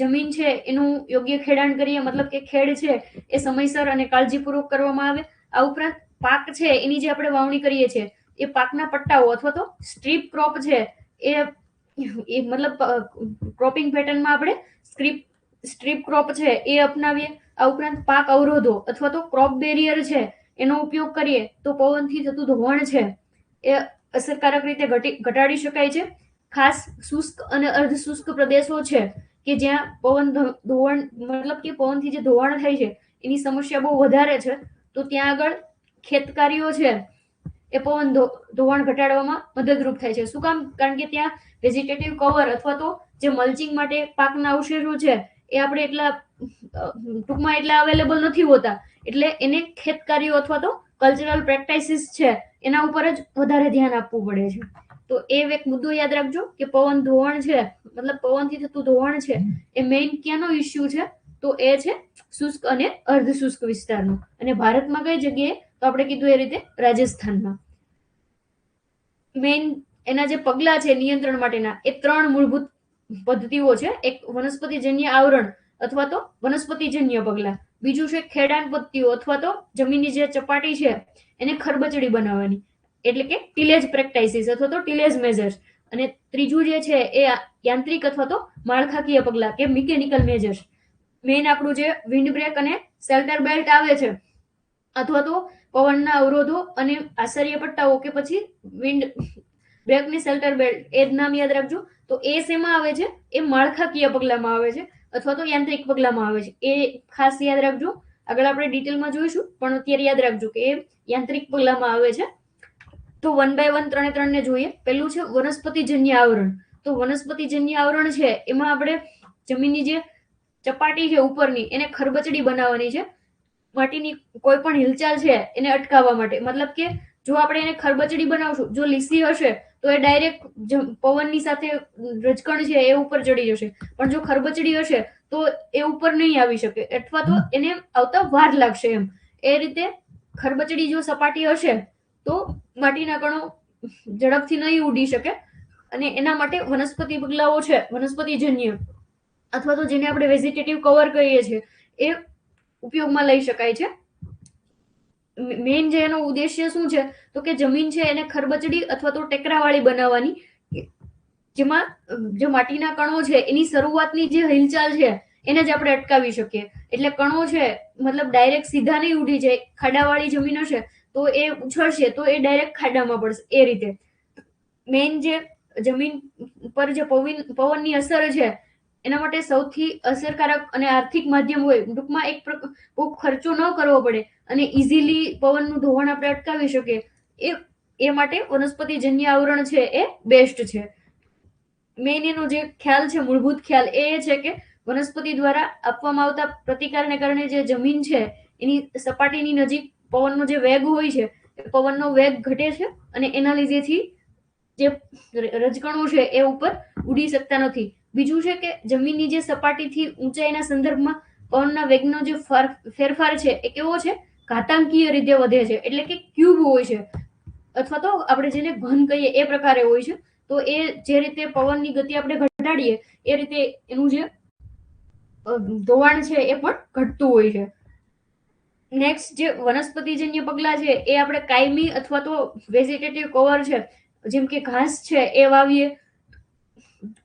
જમીન છે એનું યોગ્ય ખેડાણ કરીએ. મતલબ કે ખેડ છે એ સમયસર અને કાળજીપૂર્વક કરવામાં આવે. આ ઉપરાંત પાક છે એની જે આપણે વાવણી કરીએ છીએ એ પાકના પટ્ટાઓ અથવા તો સ્ટ્રીપ ક્રોપ છે એ મતલબ ક્રોપિંગ પેટર્નમાં આપણે સ્ટ્રીપ ક્રોપ છે એ અપનાવીએ. આ ઉપરાંત પાક અવરોધો અથવા તો ક્રોપ બેરિયર છે એનો ઉપયોગ કરીએ તો પવનથી થતું ધોવાણ છે એ અસરકારક રીતે ઘટાડી શકાય છે. ખાસ શુષ્ક અને અર્ધ શુષ્ક પ્રદેશો છે કે જ્યાં પવન ધોવાણ મતલબ કે પવનથી જે ધોવાણ થાય છે એની સમસ્યા બહુ વધારે છે, તો ત્યાં આગળ ખેતકાર્યો છે એ પવન ધોવાણ ઘટાડવામાં મદદરૂપ થાય છે. શું કામ? કારણ કે ત્યાં વેજીટેટિવ કવર અથવા તો જે મલ્ચિંગ માટે પાકના અવશેષો છે એ આપણે એટલા ટૂંકમાં એટલા અવેલેબલ નથી હોતા. એટલે એને ખેત કાર્યો અથવા તો કલ્ચરલ પ્રેક્ટિસિસ છે એના ઉપર જ વધારે ધ્યાન આપવું પડે છે. તો એ એક મુદ્દો યાદ રાખજો કે પવન ધોવાણ છે મતલબ પવનથી થતું ધોવાણ છે એ મેઇન ક્યાંનો ઇસ્યુ છે? તો એ છે શુષ્ક અને અર્ધ શુષ્ક વિસ્તારનો. અને ભારતમાં કઈ જગ્યાએ? તો આપણે કીધું એ રીતે રાજસ્થાનમાં. મેઇન એના જે પગલા છે નિયંત્રણ માટેના એ 3 મૂળભૂત પદ્ધતિઓ છે. એક વનસ્પતિજન્ય આવરણ અથવા તો વનસ્પતિજન્ય પગલા. બીજું છે ખેડાણ પદ્ધતિઓ અથવા તો જમીનની જે ચપાટી છે એને ખરબચડી બનાવવાની, એટલે કે ટીલેજ પ્રેક્ટિસિસ અથવા તો ટીલેજ મેજર્સ. અને ત્રીજું જે છે એ યાંત્રિક અથવા તો માળખાકીય પગલા કે મિકેનિકલ મેજર્સ. મેઇન આપણું જે વિન્ડ બ્રેક અને શેલ્ટર બેલ્ટ આવે છે અથવા તો પવનના અવરોધો અને આશ્ચર્ય પટ્ટાઓ કે પછી વિન્ડ બ્રેક ની શેલ્ટર બેલ્ટ એ જ નામ યાદ રાખજો. તો એ શેમાં આવે છે? એ માળખાકીય પગલામાં આવે છે અથવા તો યાંત્રિક પગલામાં આવે છે. એ ખાસ યાદ રાખજો. આગળ આપણે ડિટેલમાં જોઈશું પણ અત્યારે યાદ રાખજો કે એ યાંત્રિક પગલામાં આવે છે. તો 1 by 1 ત્રણે ને જોઈએ. પેલું છે વનસ્પતિજન્ય આવરણ. તો વનસ્પતિજન્ય આવરણ છે એમાં આપણે જમીનની જે ચપાટી છે ઉપરની એને ખરબચડી બનાવવાની છે. માટીની કોઈ પણ હિલચાલ છે એને અટકાવવા માટે. મતલબ કે જો આપણે એને ખરબચડી બનાવશું, જો લીસી હશે તો એ ડાયરેક્ટ પવનની સાથે રજકણ છે એ ઉપર ચડી જશે. પણ જો ખરબચડી હશે તો એ ઉપર નહીં આવી શકે અથવા તો એને આવતા વાર લાગશે એમ. એ રીતે ખરબચડી જો સપાટી હશે તો માટીના કણો ઝડપથી નહીં ઉડી શકે. અને એના માટે વનસ્પતિ પગલાઓ છે વનસ્પતિજન્ય અથવા તો જેને આપણે વેજીટેટિવ કવર કહીએ છીએ એ ઉપયોગમાં લઈ શકાય છે. મેઇન જે એનો ઉદ્દેશ્ય શું છે? તો કે જમીન છે એને ખરબચડી અથવા તો ટેકરાવાળી બનાવવાની, જેમાં જે માટીના કણો છે એની શરૂઆતની જે હિલચાલ છે એને જ આપણે અટકાવી શકીએ. એટલે કણો છે મતલબ ડાયરેક્ટ સીધા નહીં ઉડી જાય. ખાડાવાળી જમીન હશે તો એ ઉછળશે તો એ ડાયરેક્ટ ખાડામાં પડશે. એ રીતે મેઇન જે જમીન પર જે પવનની અસર છે એના માટે સૌથી અસરકારક અને આર્થિક માધ્યમ હોય, ટૂંકમાં એક બહુ ખર્ચો ન કરવો પડે અને ઇઝીલી પવનનું ધોવાણ આપણે અટકાવી શકીએ એ માટે વનસ્પતિજન્ય આવરણ છે એ બેસ્ટ છે. મેઇન એનો જે ખ્યાલ છે, મૂળભૂત ખ્યાલ એ છે કે વનસ્પતિ દ્વારા આપવામાં આવતા પ્રતિકારને કારણે જે જમીન છે એની સપાટીની નજીક પવનનો જે વેગ હોય છે એ પવનનો વેગ ઘટે છે અને એના લીધેથી જે રજકણો છે એ ઉપર ઉડી શકતા નથી. બીજું છે કે જમીનની જે સપાટીથી ઊંચાઈના સંદર્ભમાં પવનના વેગનો જે ફેરફાર છે એ કેવો છે, ઘાતાંકીય રીતે વધે છે. એટલે કે ક્યુબ હોય છે અથવા તો આપણે જેને ઘન કહીએ એ પ્રકારે હોય છે. તો એ જે રીતે પવનની ગતિ આપણે ઘટાડીએ એ રીતે એનું જે ધોવાણ છે એ પણ ઘટતું હોય છે. નેક્સ્ટ જે વનસ્પતિજન્ય પગલા છે એ આપણે કાયમી અથવા તો વેજીટેટિવ કવર છે, જેમ કે ઘાસ છે એ વાવીએ.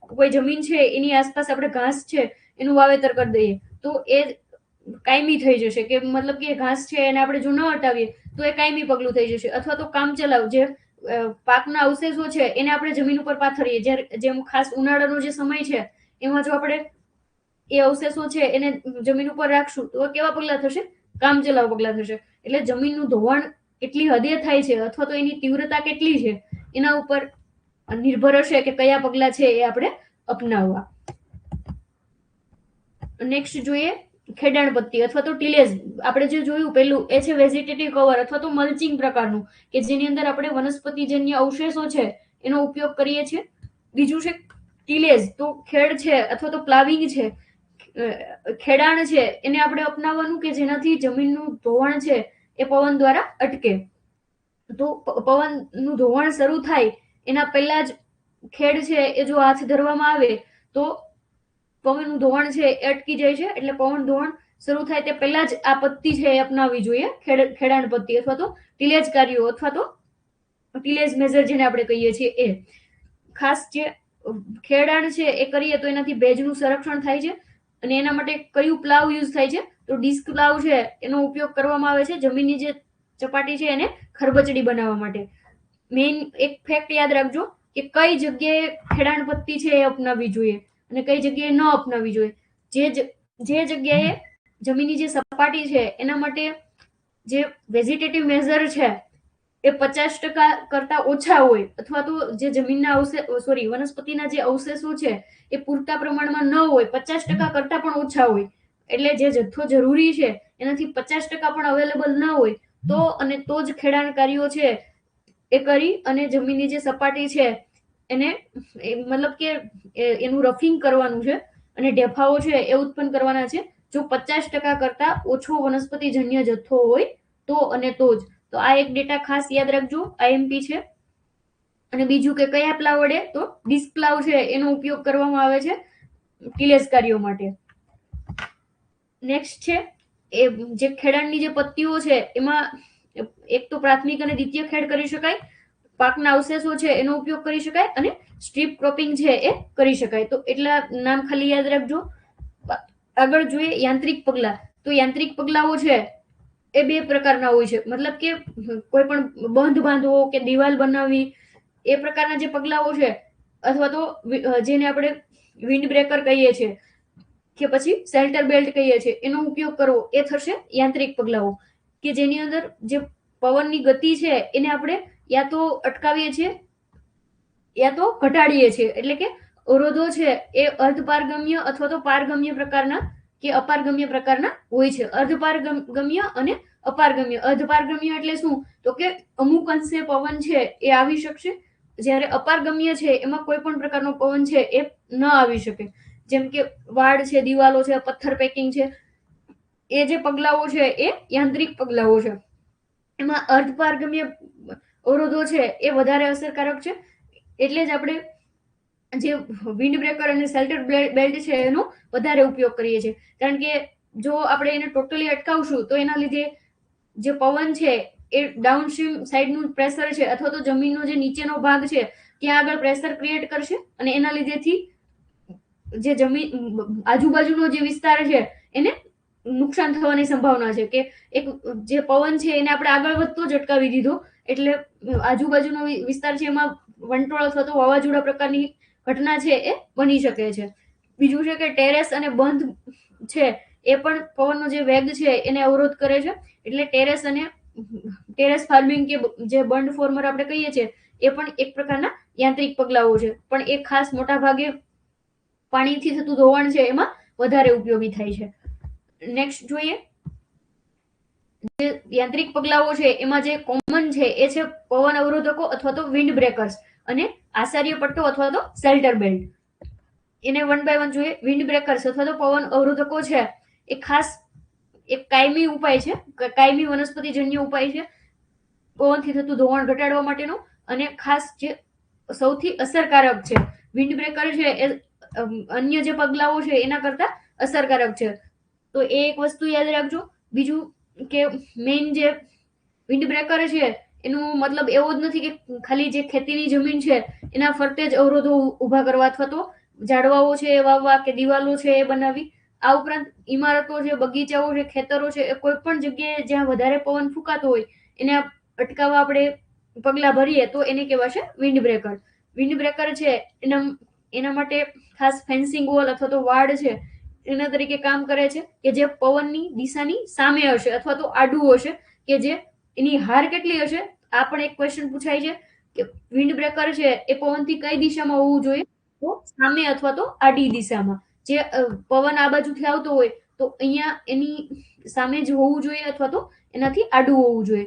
કોઈ જમીન છે એની આસપાસ આપણે ઘાસ છે એનું વાવેતર કરી દઈએ તો એ કાયમી થઈ જશે. કે મતલબ કે ઘાસ છે એને આપણે જો ન હટાવીએ તો એ કાયમી પગલું થઈ જશે. અથવા તો કામચલાઉ જે પાકના અવશેષો છે એને આપણે જમીન ઉપર પાથરીએ. જેમ ખાસ ઉનાળાનો જે સમય છે એમાં જો આપણે એ અવશેષો છે એને જમીન ઉપર રાખશું તો કેવા પગલા થશે, કામચલાઉ પગલા થશે. એટલે જમીનનું ધોવાણ કેટલી હદે થાય છે અથવા તો એની તીવ્રતા કેટલી છે એના ઉપર નિર્ભર હશે કે કયા પગલા છે એ આપણે અપનાવવા. નેક્સ્ટ જોઈએ ખેડાણ પત્તી અથવા તો ટીલેજ. આપણે જે જોયું પેલું એ છે વેજીટેટિવ કવર અથવા તો મલ્ચિંગ પ્રકારનું, કે જેની અંદર આપણે વનસ્પતિજન્ય અવશેષો છે એનો ઉપયોગ કરીએ છીએ. બીજું છે ટીલેજ, તો ખેડ છે અથવા તો પ્લાવિંગ છે, ખેડાણ છે એને આપણે અપનાવવાનું કે જેનાથી જમીનનું ધોવાણ છે એ પવન દ્વારા અટકે. તો પવનનું ધોવાણ શરૂ થાય એના પહેલા જ ખેડ છે એ જો હાથ ધરવામાં આવે તો પવનનું ધોવાણ છે એ અટકી જાય છે. એટલે પવન ધોવાણ શરૂ થાય તે પહેલા જ આ પત્તી છે એ અપનાવવી જોઈએ, ખેડાણ પત્તી અથવા તો ટીલેજ કાર્યો અથવા તો ટીલેજ મેજર જેને આપણે કહીએ છીએ એ. ખાસ જે ખેડાણ છે એ કરીએ તો એનાથી ભેજનું સંરક્ષણ થાય છે. અને એના માટે કયું પ્લાવ યુઝ થાય છે, તો ડિસ્ક પ્લાવ છે એનો ઉપયોગ કરવામાં આવે છે જમીનની જે ચપાટી છે એને ખરબચડી બનાવવા માટે. મેઇન એક ફેક્ટ યાદ રાખજો કે કઈ જગ્યાએ ખેડાણ પત્તી છે એ અપનાવવી જોઈએ અને કઈ જગ્યાએ ન અપનાવવી જોઈએ. જે જગ્યાએ જમીનની જે સપાટી છે એના માટે જે વેજીટેટિવ મેજર છે એ 50% કરતા ઓછા હોય અથવા તો જે જમીનના વનસ્પતિના જે અવશેષો છે એ પૂરતા પ્રમાણમાં ન હોય, 50% કરતા પણ ઓછા હોય, એટલે જે જથ્થો જરૂરી છે એનાથી 50% પણ અવેલેબલ ન હોય તો જ ખેડાણ કાર્યો છે એ કરી અને જમીનની જે સપાટી છે એને મતલબ કે એનું રફિંગ કરવાનું છે અને ઢેફાઓ છે એ ઉત્પન્ન કરવાના છે. જો 50% કરતા ઓછો વનસ્પતિજન્ય જથ્થો હોય તો અને તો જ. તો આ એક ડેટા ખાસ યાદ રાખજો, આઈએમપી છે. અને બીજું કે કયા પ્લાવ વડે, તો ડિસ્ક પ્લાવ છે એનો ઉપયોગ કરવામાં આવે છે ટીલેજ કાર્યો માટે. નેક્સ્ટ છે એ જે ખેડાણની જે પત્તીઓ છે એમાં એક તો પ્રાથમિક અને દ્વિતીય ખેડ કરી શકાય, પાકના અવશેષો છે એનો ઉપયોગ કરી શકાય અને સ્ટ્રીપ ક્રોપિંગ છે એ કરી શકાય. તો એટલા નામ ખાલી યાદ રાખજો. આગળ જોઈએ યાંત્રિક પગલા. તો યાંત્રિક પગલાઓ છે એ બે પ્રકારના હોય છે. મતલબ કે કોઈ પણ બંધ બાંધવો કે દિવાલ બનાવવી એ પ્રકારના જે પગલાઓ છે અથવા તો જેને આપણે વિન્ડ બ્રેકર કહીએ છીએ કે પછી શેલ્ટર બેલ્ટ કહીએ છીએ એનો ઉપયોગ કરવો એ થશે યાંત્રિક પગલાઓ, કે જેની અંદર જે પવનની ગતિ છે એને આપણે યા તો અટકાવીએ છીએ યા તો ઘટાડીએ છીએ. એટલે કે અવરોધો છે એ અર્ધપારગમ્ય અથવા તો પારગમ્ય પ્રકારના કે અપારગમ્ય પ્રકારના હોય છે. અર્ધપારગમ્ય અને અપારગમ્ય. અર્ધપારગમ્ય એટલે શું, તો કે અમુક અંશે પવન છે એ આવી શકશે, જ્યારે અપારગમ્ય છે એમાં કોઈ પણ પ્રકારનો પવન છે એ ન આવી શકે. જેમ કે વાડ છે, દિવાલો છે, પથ્થર પેકિંગ છે, એ જે પગલાઓ છે એ યાંત્રિક પગલાઓ છે. એમાં અર્ધપારગમ્ય અવરોધો છે એ વધારે અસરકારક છે. એટલે જ આપણે જે વિન્ડ બ્રેકર અને શેલ્ટર બેલ્ટ છે એનો વધારે ઉપયોગ કરીએ છીએ. કારણ કે જો આપણે એને ટોટલી અટકાવશું તો એના લીધે જે પવન છે એ ડાઉનસ્ટ્રીમ સાઈડનું પ્રેશર છે અથવા તો જમીનનો જે નીચેનો ભાગ છે ત્યાં આગળ પ્રેશર ક્રિએટ કરશે અને એના લીધેથી જે જમીન આજુબાજુનો જે વિસ્તાર છે એને નુકસાન થવાની સંભાવના છે, કે એક જે પવન છે એને આપણે આગળ વધતો જ અટકાવી દીધો, એટલે આજુબાજુનો વિસ્તાર છે એમાં વંટોળ અથવા તો વાવાઝોડા પ્રકારની ઘટના છે એ બની શકે છે. બીજું છે કે ટેરેસ અને બંધ છે એ પણ પવનનો જે વેગ છે એને અવરોધ કરે છે, એટલે ટેરેસ ફાર્મિંગ કે જે બંધ ફોર્મર આપણે કહીએ છીએ એ પણ એક પ્રકારના યાંત્રિક પગલાઓ છે, પણ એ ખાસ મોટા ભાગે પાણીથી થતું ધોવાણ છે એમાં વધારે ઉપયોગી થાય છે. નેક્સ્ટ જોઈએ, જે યાંત્રિક પગલાઓ છે એમાં જે કોમન છે એ છે પવન અવરોધકો અથવા તો વિન્ડ બ્રેકર્સ અને આસાર્ય પટ્ટો અથવા તો શેલ્ટર બેલ્ટ. એને વન બાય વન જોઈએ. વિન્ડ બ્રેકર્સ અથવા તો પવન અવરોધકો છે એ ખાસ એક કાયમી ઉપાય છે, કાયમી વનસ્પતિજન્ય ઉપાય છે પવનથી થતું ધોવાણ ઘટાડવા માટેનો, અને ખાસ જે સૌથી અસરકારક છે. વિન્ડ બ્રેકર છે એ અન્ય જે પગલાઓ છે એના કરતા અસરકારક છે, તો એ એક વસ્તુ યાદ રાખજો. બીજું કે મેઇન જે વિન્ડ બ્રેકર છે એનું મતલબ એવો જ નથી કે ખાલી જે ખેતીની જમીન છે એના ફરતે જ અવરોધો ઉભા કરવા અથવા તો ઝાડવાઓ છે એ વાવવા કે દિવાલો છે એ બનાવવી. આ ઉપરાંત ઇમારતો છે, બગીચાઓ છે, ખેતરો છે, એ કોઈ પણ જગ્યાએ જ્યાં વધારે પવન ફૂંકાતો હોય એને અટકાવવા આપણે પગલા ભરીએ તો એને કહેવાશે વિન્ડ બ્રેકર. વિન્ડ બ્રેકર છે એના માટે ખાસ ફેન્સિંગ વોલ અથવા તો વાડ છે એના તરીકે કામ કરે છે, કે જે પવનની દિશાની સામે હશે અથવા તો આડું હશે, કે જે એની હાર કેટલી હશે. આ પણ એક ક્વેશ્ચન પૂછાય છે કે વિન્ડ બ્રેકર છે એ પવનથી કઈ દિશામાં હોવું જોઈએ, તો સામે અથવા તો આડી દિશામાં. જે પવન આ બાજુથી આવતો હોય તો અહીંયા એની સામે જ હોવું જોઈએ અથવા તો એનાથી આડું હોવું જોઈએ.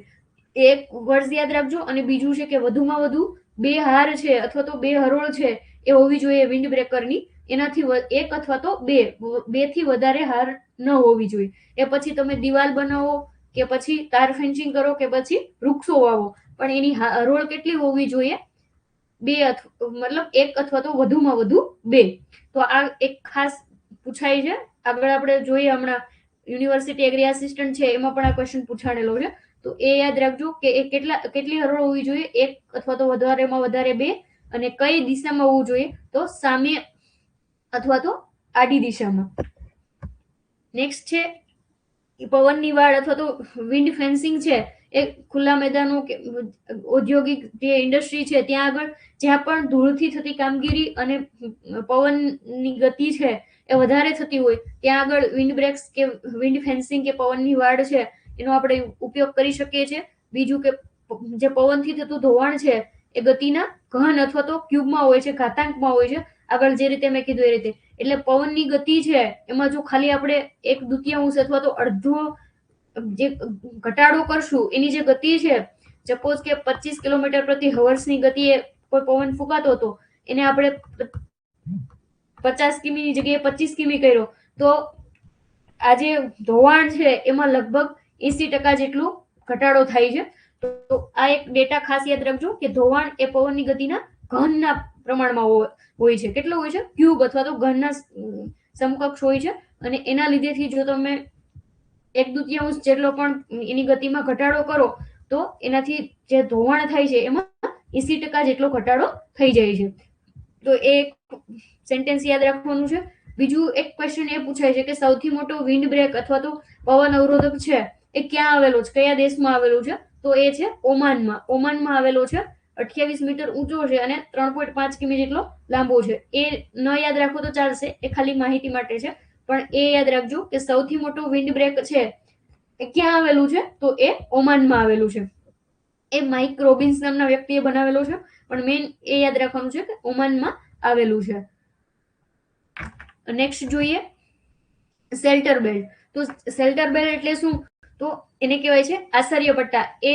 એક વર્ષ યાદ રાખજો. અને બીજું છે કે વધુમાં વધુ 2 હાર છે અથવા તો 2 હરોળ છે એ હોવી જોઈએ વિન્ડ બ્રેકરની. એનાથી એક અથવા તો બે થી વધારે હાર ન હોવી જોઈએ. એ પછી તમે દિવાલ બનાવો કે પછી તાર ફેન્સિંગ કરો કે પછી વૃક્ષો વાવો, પણ એની હરોળ કેટલી હોવી જોઈએ? 2 મતલબ 1 અથવા તો વધુમાં વધુ 2. તો આ એક ખાસ પૂછાય છે. આગળ આપણે જોઈએ હમણાં યુનિવર્સિટી એગ્રી આસિસ્ટન્ટ છે એમાં પણ આ ક્વેશ્ચન પૂછાણેલો છે, તો એ યાદ રાખજો કે એ કેટલી હરોળ હોવી જોઈએ? 1 અથવા તો વધારેમાં વધારે 2. અને કઈ દિશામાં હોવું જોઈએ? તો સામે અથવા તો આડી દિશામાં. નેક્સ્ટ છે પવનની વાડ અથવા તો વિન્ડ ફેન્સિંગ છે એ ખુલ્લા મેદાનો કે ઔદ્યોગિક જે ઇન્ડસ્ટ્રી છે ત્યાં આગળ જ્યાં પણ ધૂળથી થતી કામગીરી અને પવનની ગતિ છે એ વધારે થતી હોય ત્યાં આગળ વિન્ડ બ્રેક્સ કે વિન્ડ ફેન્સિંગ કે પવનની વાડ છે એનો આપણે ઉપયોગ કરી શકીએ છીએ. બીજું કે જે પવનથી થતું ધોવાણ છે એ ગતિના ઘન અથવા તો ક્યુબમાં હોય છે, ઘાતાંકમાં હોય છે, આગળ જે રીતે મેં કીધું એ રીતે. એટલે પવનની ગતિ છે એમાં જો ખાલી આપણે 1/2 અથવા તો અડધો જે ઘટાડો કરશું, એની જે ગતિ છે, સપોઝ કે 25 કિલોમીટર પ્રતિ હવર્સની ગતિએ કોઈ પવન ફૂંકાતો હતો, એને આપણે 50 કિમીની જગ્યાએ 25 કિમી કર્યો, તો આ જે ધોવાણ છે એમાં લગભગ 80% જેટલો ઘટાડો થાય છે. તો આ એક ડેટા ખાસ યાદ રાખજો કે ધોવાણ એ પવનની ગતિના ઘનના પ્રમાણમાં હોય છે. કેટલો હોય છે? ક્યુબ અથવા તો ઘનના સમકક્ષ હોય છે. અને એના લીધેથી જો તમે 1/2 જેટલો પણ એની ગતિમાં ઘટાડો કરો તો એનાથી જે ધોવાણ થાય છે એમાં 80% જેટલો ઘટાડો થઈ જાય છે. તો એ સેન્ટેન્સ યાદ રાખવાનું છે. બીજું એક ક્વેશ્ચન એ પૂછાય છે કે સૌથી મોટો વિન્ડ બ્રેક અથવા તો પવન અવરોધક છે એ ક્યાં આવેલો છે, કયા દેશમાં આવેલું છે? તો એ છે ઓમાનમાં. ઓમાનમાં આવેલો છે. 28 મીટર ઊંચો છે અને 3.5 કિમી જેટલો લાંબો છે. એ ન યાદ રાખો તો ચાલશે, એ ખાલી માહિતી માટે છે. પણ એ યાદ રાખજો કે સૌથી મોટો વિન્ડ બ્રેક છે એ ક્યાં આવેલું છે? તો એ ઓમાનમાં આવેલું છે. એ માઇક રોબિન્સ નામના વ્યક્તિએ બનાવેલો છે, પણ મેઇન એ યાદ રાખવાનું છે કે ઓમાનમાં આવેલું છે. નેક્સ્ટ જોઈએ શેલ્ટર બેલ્ટ. તો શેલ્ટર બેલ્ટ એટલે શું? તો એને કહેવાય છે આશ્ચર્ય પટ્ટા. એ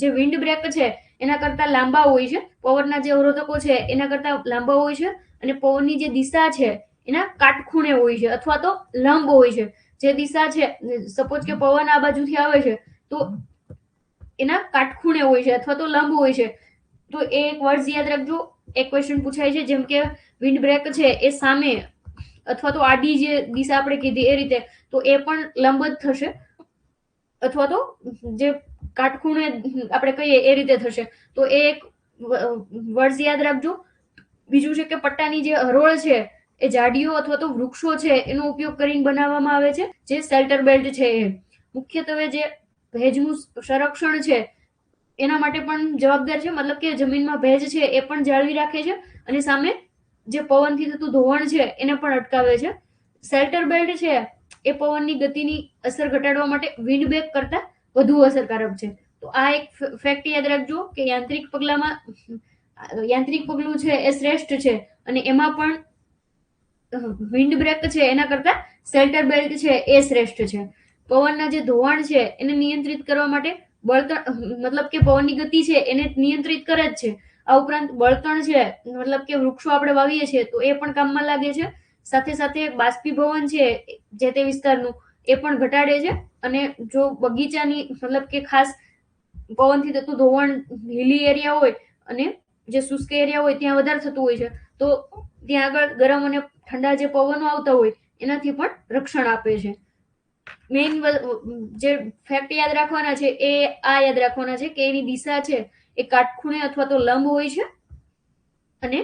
જે વિન્ડ બ્રેક છે એના કરતા લાંબા હોય છે. પવનના જે અવરોધકો છે એના કરતા લાંબા હોય છે, અને પવનની જે દિશા છે એના કાટખૂણે હોય છે અથવા તો લંબ હોય છે. જે દિશા છે, સપોઝ કે પવન આ બાજુથી આવે છે તો એના કાટખૂણે હોય છે અથવા તો લંબ હોય છે. તો એ એક વર્ડ યાદ રાખજો. એક ક્વેશ્ચન પૂછાય છે જેમ કે વિન્ડ બ્રેક છે એ સામે અથવા તો આડી જે દિશા આપણે કીધી એ રીતે, તો એ પણ લંબ જ થશે, અથવા તો જે કાટખૂણે આપણે કહીએ એ રીતે થશે. તો એ એક વર્ડ યાદ રાખજો. બીજું છે કે પટ્ટાની જે હરોળ છે એ ઝાડીઓ અથવા તો વૃક્ષો છે એનો ઉપયોગ કરીને બનાવવામાં આવે છે, જે શેલ્ટર બેલ્ટ છે એ મુખ્યત્વે જે ભેજનું સંરક્ષણ છે એના માટે પણ જવાબદાર છે, મતલબ કે જમીનમાં ભેજ છે એ પણ જાળવી રાખે છે અને સામે જે પવનથી થતું ધોવાણ છે એને પણ અટકાવે છે. શેલ્ટર બેલ્ટ છે એ પવનની ગતિની અસર ઘટાડવા માટે વિન્ડ બ્રેક કરતા વધુ અસરકારક છે. તો આ એક ફેક્ટ યાદ રાખજો કે યાંત્રિક પગલું છે એ શ્રેષ્ઠ છે અને એમાં પણ વિન્ડ બ્રેક છે એના કરતા શેલ્ટર બેલ્ટ છે એ શ્રેષ્ઠ છે. પવનના જે ધોવાણ છે એને નિયંત્રિત કરવા માટે બળતણ, મતલબ કે પવનની ગતિ છે એને નિયંત્રિત કરે જ છે. આ ઉપરાંત બળતણ છે, મતલબ કે વૃક્ષો આપણે વાવીએ છીએ તો એ પણ કામમાં લાગે છે. સાથે સાથે બાષ્પીભવન છે જે તે વિસ્તારનું એ પણ ઘટાડે છે. અને જો બગીચાની, મતલબ કે ખાસ પવનથી થતું ધોવાણ હિલી એરિયા હોય અને જે શુષ્ક એરિયા હોય ત્યાં વધારે થતું હોય છે, તો ત્યાં આગળ ગરમ અને ઠંડા જે પવનો આવતા હોય એનાથી પણ રક્ષણ આપે છે. મેઇન જે ફેક્ટ યાદ રાખવાના છે એ આ યાદ રાખવાના છે કે એની દિશા છે એ કાટખૂણે અથવા તો લંબ હોય છે. અને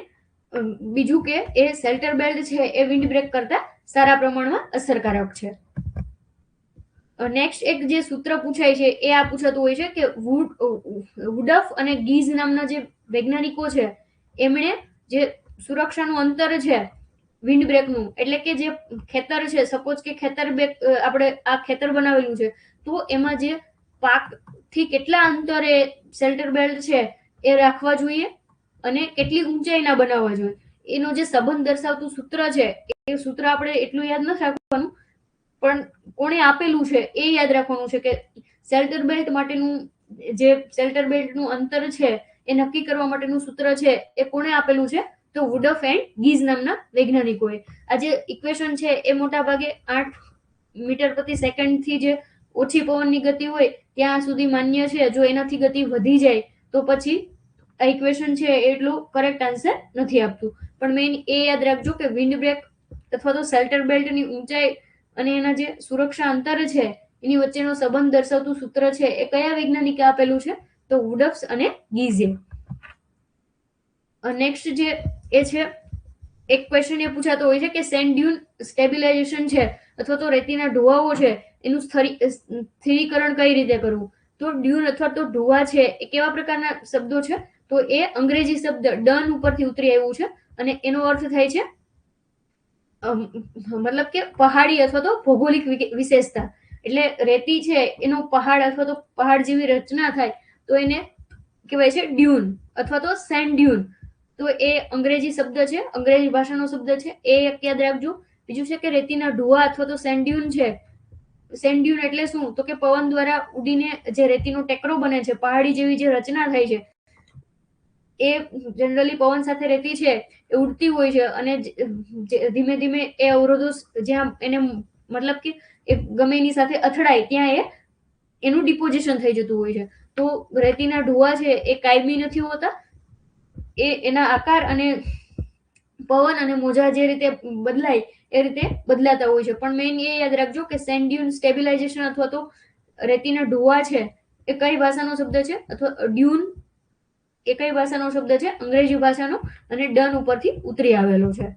બીજું કે એ શેલ્ટર બેલ્ટ છે એ વિન્ડ બ્રેક કરતા સારા પ્રમાણમાં અસરકારક છે. નેક્સ્ટ એક જે સૂત્ર પૂછાય છે એ આ પૂછાતું હોય છે કે વુડફ અને ગીઝ નામના જે વૈજ્ઞાનિકો છે એમણે જે સુરક્ષાનું અંતર છે વિન્ડ બ્રેકનું, એટલે કે જે ખેતર છે, સપોઝ કે ખેતર આપણે આ ખેતર બનાવેલું છે તો એમાં જે પાક થી કેટલા અંતરે શેલ્ટર બેલ્ટ છે એ રાખવા જોઈએ અને કેટલી ઊંચાઈના બનાવવા જોઈએ, એનો જે સંબંધ દર્શાવતું સૂત્ર છે એ સૂત્ર આપણે એટલું યાદ નથી રાખવાનું, પણ કોણે આપેલું છે એ યાદ રાખવાનું છે કે શેલ્ટર બેલ્ટ માટેનું જે શેલ્ટર બેલ્ટનું અંતર છે એ નક્કી કરવા માટેનું સૂત્ર છે એ કોણે આપેલું છે, તો વુડફ એન્ડ ગીઝ નામના વૈજ્ઞાનિકોએ. આ જે ઇક્વેશન છે એ મોટા ભાગે 8 મીટર પ્રતિ સેકન્ડ થી જે ઓછી પવનની ગતિ હોય ત્યાં સુધી માન્ય છે. જો એનાથી ગતિ વધી જાય તો પછી આ ઇક્વેશન છે એટલું કરેક્ટ આન્સર નથી આપતું. પણ મેઇન એ યાદ રાખજો કે વિન્ડ બ્રેક અથવા તો શેલ્ટર બેલ્ટની ઊંચાઈ અને એના જે સુરક્ષા અંતર છે એની વચ્ચેનો સંબંધ દર્શાવતું સૂત્ર છે એ કયા વૈજ્ઞાનિકે આપેલું છે, તો વુડફ અને ગીઝે. નેક્સ્ટ જે એ છે એક ક્વેશ્ચન એ પૂછાતો હોય છે કે સેન્ડ ડ્યુન સ્ટેબિલાઇઝેશન છે અથવા તો રેતીના ઢોવાઓ છે એનું સ્થિરીકરણ કઈ રીતે કરવું. તો ડ્યુન અથવા તો ઢોવા છે એ કેવા પ્રકારના શબ્દો છે, તો એ અંગ્રેજી શબ્દ ડન ઉપરથી ઉતરી આવ્યું છે અને એનો અર્થ થાય છે મતલબ કે પહાડી અથવા તો ભૌગોલિક વિશેષતા. એટલે રેતી છે એનો પહાડ અથવા તો પહાડ જેવી રચના થાય તો એને કહેવાય છે ડ્યુન અથવા તો સેન્ડ ડ્યુન. તો એ અંગ્રેજી શબ્દ છે, અંગ્રેજી ભાષાનો શબ્દ છે, એ એક યાદ રાખજો. બીજું છે કે રેતીના ઢોવા અથવા તો સેન્ડ ડ્યુન છે. સેન્ડ ડ્યુન એટલે શું, તો કે પવન દ્વારા ઉડીને જે રેતીનો ટેકરો બને છે, પહાડી જેવી જે રચના થાય છે, એ જનરલી પવન સાથે રેતી છે એ ઉડતી હોય છે અને ધીમે ધીમે એ અવરોધો જ્યાં એને, મતલબ કે એ ગમે એની સાથે અથડાય ત્યાં એનું ડિપોઝિશન થઈ જતું હોય છે. તો રેતીના ઢોવા છે એ કાયમી નથી હોતા, એ એના આકાર અને પવન અને મોજા જે રીતે બદલાય એ રીતે બદલાતા હોય છે. પણ મેઇન એ યાદ રાખજો કે સેન્ડ ડ્યુન સ્ટેબિલાઇઝેશન અથવા તો રેતીના ઢોવા છે એ કઈ ભાષાનો શબ્દ છે, અથવા ડ્યુન એ કઈ ભાષાનો શબ્દ છે, અંગ્રેજી ભાષાનો, અને ડન ઉપરથી ઉતરી આવેલો છે.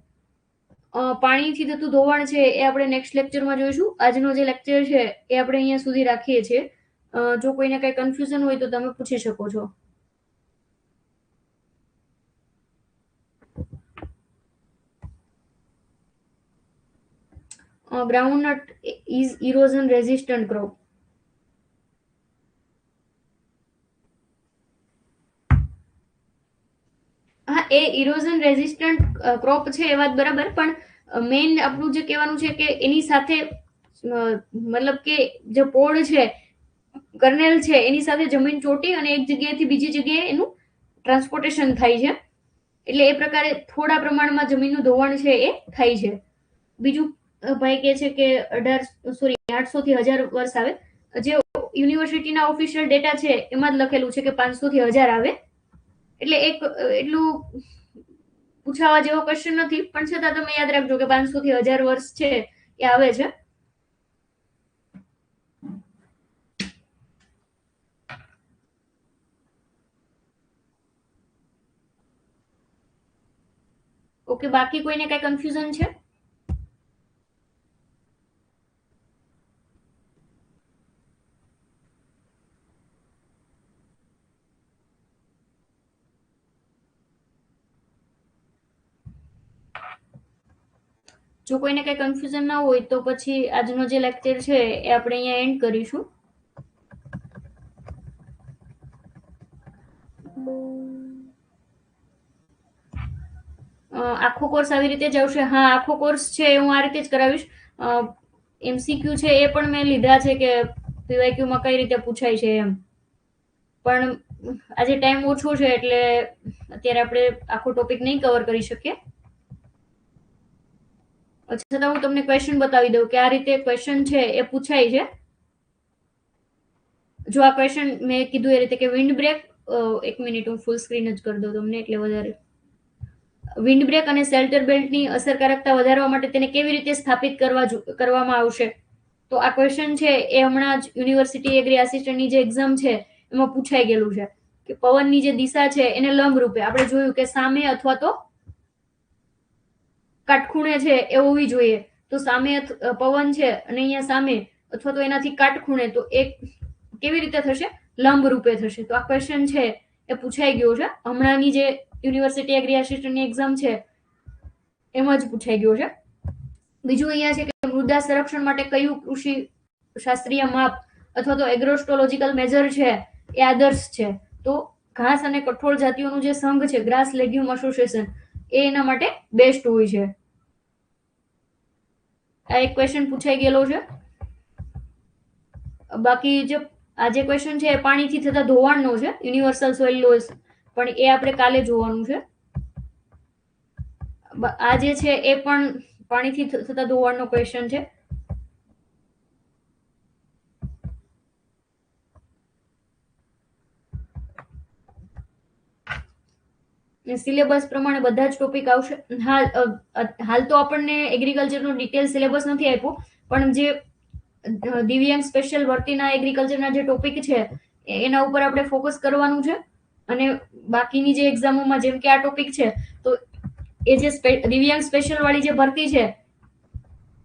પાણીથી થતું ધોવાણ છે એ આપણે નેક્સ્ટ લેક્ચરમાં જોઈશું. આજનો જે લેક્ચર છે એ આપણે અહીંયા સુધી રાખીએ છીએ. જો કોઈને કઈ કન્ફ્યુઝન હોય તો તમે પૂછી શકો છો. Groundnut is erosion resistant crop. હા, એ ઇરોઝન રેઝિસ્ટન્ટ ક્રોપ છે એ વાત બરાબર, પણ મેઇન આપણું જે કહેવાનું છે કે એની સાથે મતલબ કે જે પોડ છે, કર્નેલ છે, એની સાથે જમીન ચોટી અને એક જગ્યાએથી બીજી જગ્યાએ એનું ટ્રાન્સપોર્ટેશન થાય છે. એટલે એ પ્રકારે થોડા પ્રમાણમાં જમીનનું ધોવાણ છે એ થાય છે. બીજું ભાઈ કે છે કે 800 થી 1000 વર્ષ આવે. જે યુનિવર્સિટીના ઓફિશિયલ ડેટા છે એમાં જ લખેલું છે કે 500 થી 1000 આવે. એટલે એટલું પૂછાવા જેવો ક્વેશ્ચન નથી, પણ છતાં તમે યાદ રાખજો કે 500 થી 1000 વર્ષ છે એ આવે છે. ઓકે, બાકી કોઈને કઈ કન્ફ્યુઝન છે? જો કોઈને કઈ કન્ફ્યુઝન ના હોય તો પછી આજનો જે લેક્ચર છે એ આપણે અહીંયા એન્ડ કરીશું. આખો કોર્સ આવી રીતે જ આવશે. હા, આખો કોર્સ છે હું આ રીતે જ કરાવીશ. MCQ છે એ પણ મેં લીધા છે કે PYQ માં કઈ રીતે પૂછાય છે એમ, પણ આજે ટાઈમ ઓછો છે એટલે અત્યારે આપણે આખો ટોપિક નહીં કવર કરી શકીએ. છતાં હું તમને ક્વેશ્ચન બતાવી દઉં કે આ રીતે ક્વેશ્ચન છે એ પૂછાય છે. જો આ ક્વેશ્ચન મેં કીધું એ રીતે કે વિન્ડ બ્રેક, એક મિનિટ હું ફૂલ સ્ક્રીન જ કરી દઉં તમને એટલે વધારે. વિન્ડ બ્રેક અને શેલ્ટર બેલ્ટની અસરકારકતા વધારવા માટે તેને કેવી રીતે સ્થાપિત કરવામાં આવશે? તો આ ક્વેશ્ચન છે એ હમણાં જ યુનિવર્સિટી એગ્રી આસિસ્ટન્ટની જે એક્ઝામ છે એમાં પૂછાઈ ગયેલું છે કે પવનની જે દિશા છે એને લંબ રૂપે, આપણે જોયું કે સામે અથવા તો કાટખૂણે છે એ હોવી જોઈએ. તો સામે પવન છે અને અહીંયા સામે અથવા તો એનાથી કાટખૂણે, તો એક કેવી રીતે થશે? લંબ રૂપે થશે. તો આ ક્વેશ્ચન છે એ પૂછાઈ ગયો છે હમણાંની જે યુનિવર્સિટી એગ્રી આસિસ્ટન્ટની એક્ઝામ છે એમાં જ પૂછાઈ ગયો છે. બીજું અહીંયા છે કે મૃદા સંરક્ષણ માટે કયું કૃષિ શાસ્ત્રીય માપ અથવા તો એગ્રોસ્ટોલોજીકલ મેજર છે એ આદર્શ છે? તો ઘાસ અને કઠોળ જાતિઓનું જે સંઘ છે, ગ્રાસ લેગ્યુમ એસોસિએશન, એ એના માટે બેસ્ટ હોય છે. આ એક ક્વેશ્ચન પૂછાઈ ગયેલો છે. બાકી જે આ જે ક્વેશ્ચન છે એ પાણીથી થતા ધોવાણનો છે, યુનિવર્સલ સોઇલ લોસ, પણ એ આપણે કાલે જોવાનું છે. આ જે છે એ પણ પાણીથી થતા ધોવાણનો ક્વેશ્ચન છે. સિલેબસ પ્રમાણે બધા જ ટોપિક આવશે. હાલ તો આપણને એગ્રીકલ્ચરનો ડિટેલ સિલેબસ નથી આપ્યો, પણ જે દિવ્યાંગ સ્પેશિયલ ભરતીના એગ્રીકલ્ચરના જે ટોપિક છે એના ઉપર આપણે ફોકસ કરવાનું છે. અને બાકીની જે એક્ઝામોમાં જેમ કે આ ટોપિક છે તો એ જે દિવ્યાંગ સ્પેશિયલ વાળી જે ભરતી છે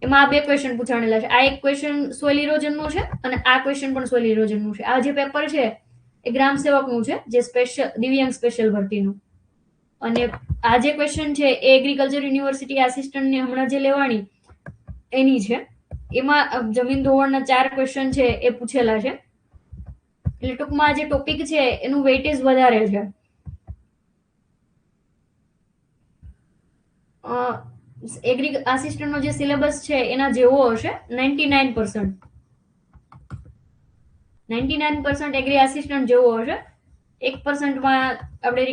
એમાં આ બે ક્વેશ્ચન પૂછાણેલા છે. આ એક ક્વેશ્ચન સોઇલ ઇરોઝનનો છે અને આ ક્વેશ્ચન પણ સોઇલ ઇરોઝનનું છે. આ જે પેપર છે એ ગ્રામ સેવકનું છે, જે દિવ્યાંગ સ્પેશિયલ ભરતીનું. અને આ જે ક્વેશ્ચન છે એ એગ્રીકલ્ચર યુનિવર્સિટી આસિસ્ટન્ટની હમણાં જે લેવાની એની છે. એમાં જમીન ધોવાણના 4 ક્વેશ્ચન છે એ પૂછેલા છે. એટલે ટૂંકમાં આ જે ટોપિક છે એનું વેઇટેજ વધારે છે. એગ્રી આસિસ્ટન્ટનો જે સિલેબસ છે એના જેવો હશે 99%. 99% એગ્રી આસિસ્ટન્ટ જેવો હશે. 1% માં આપણે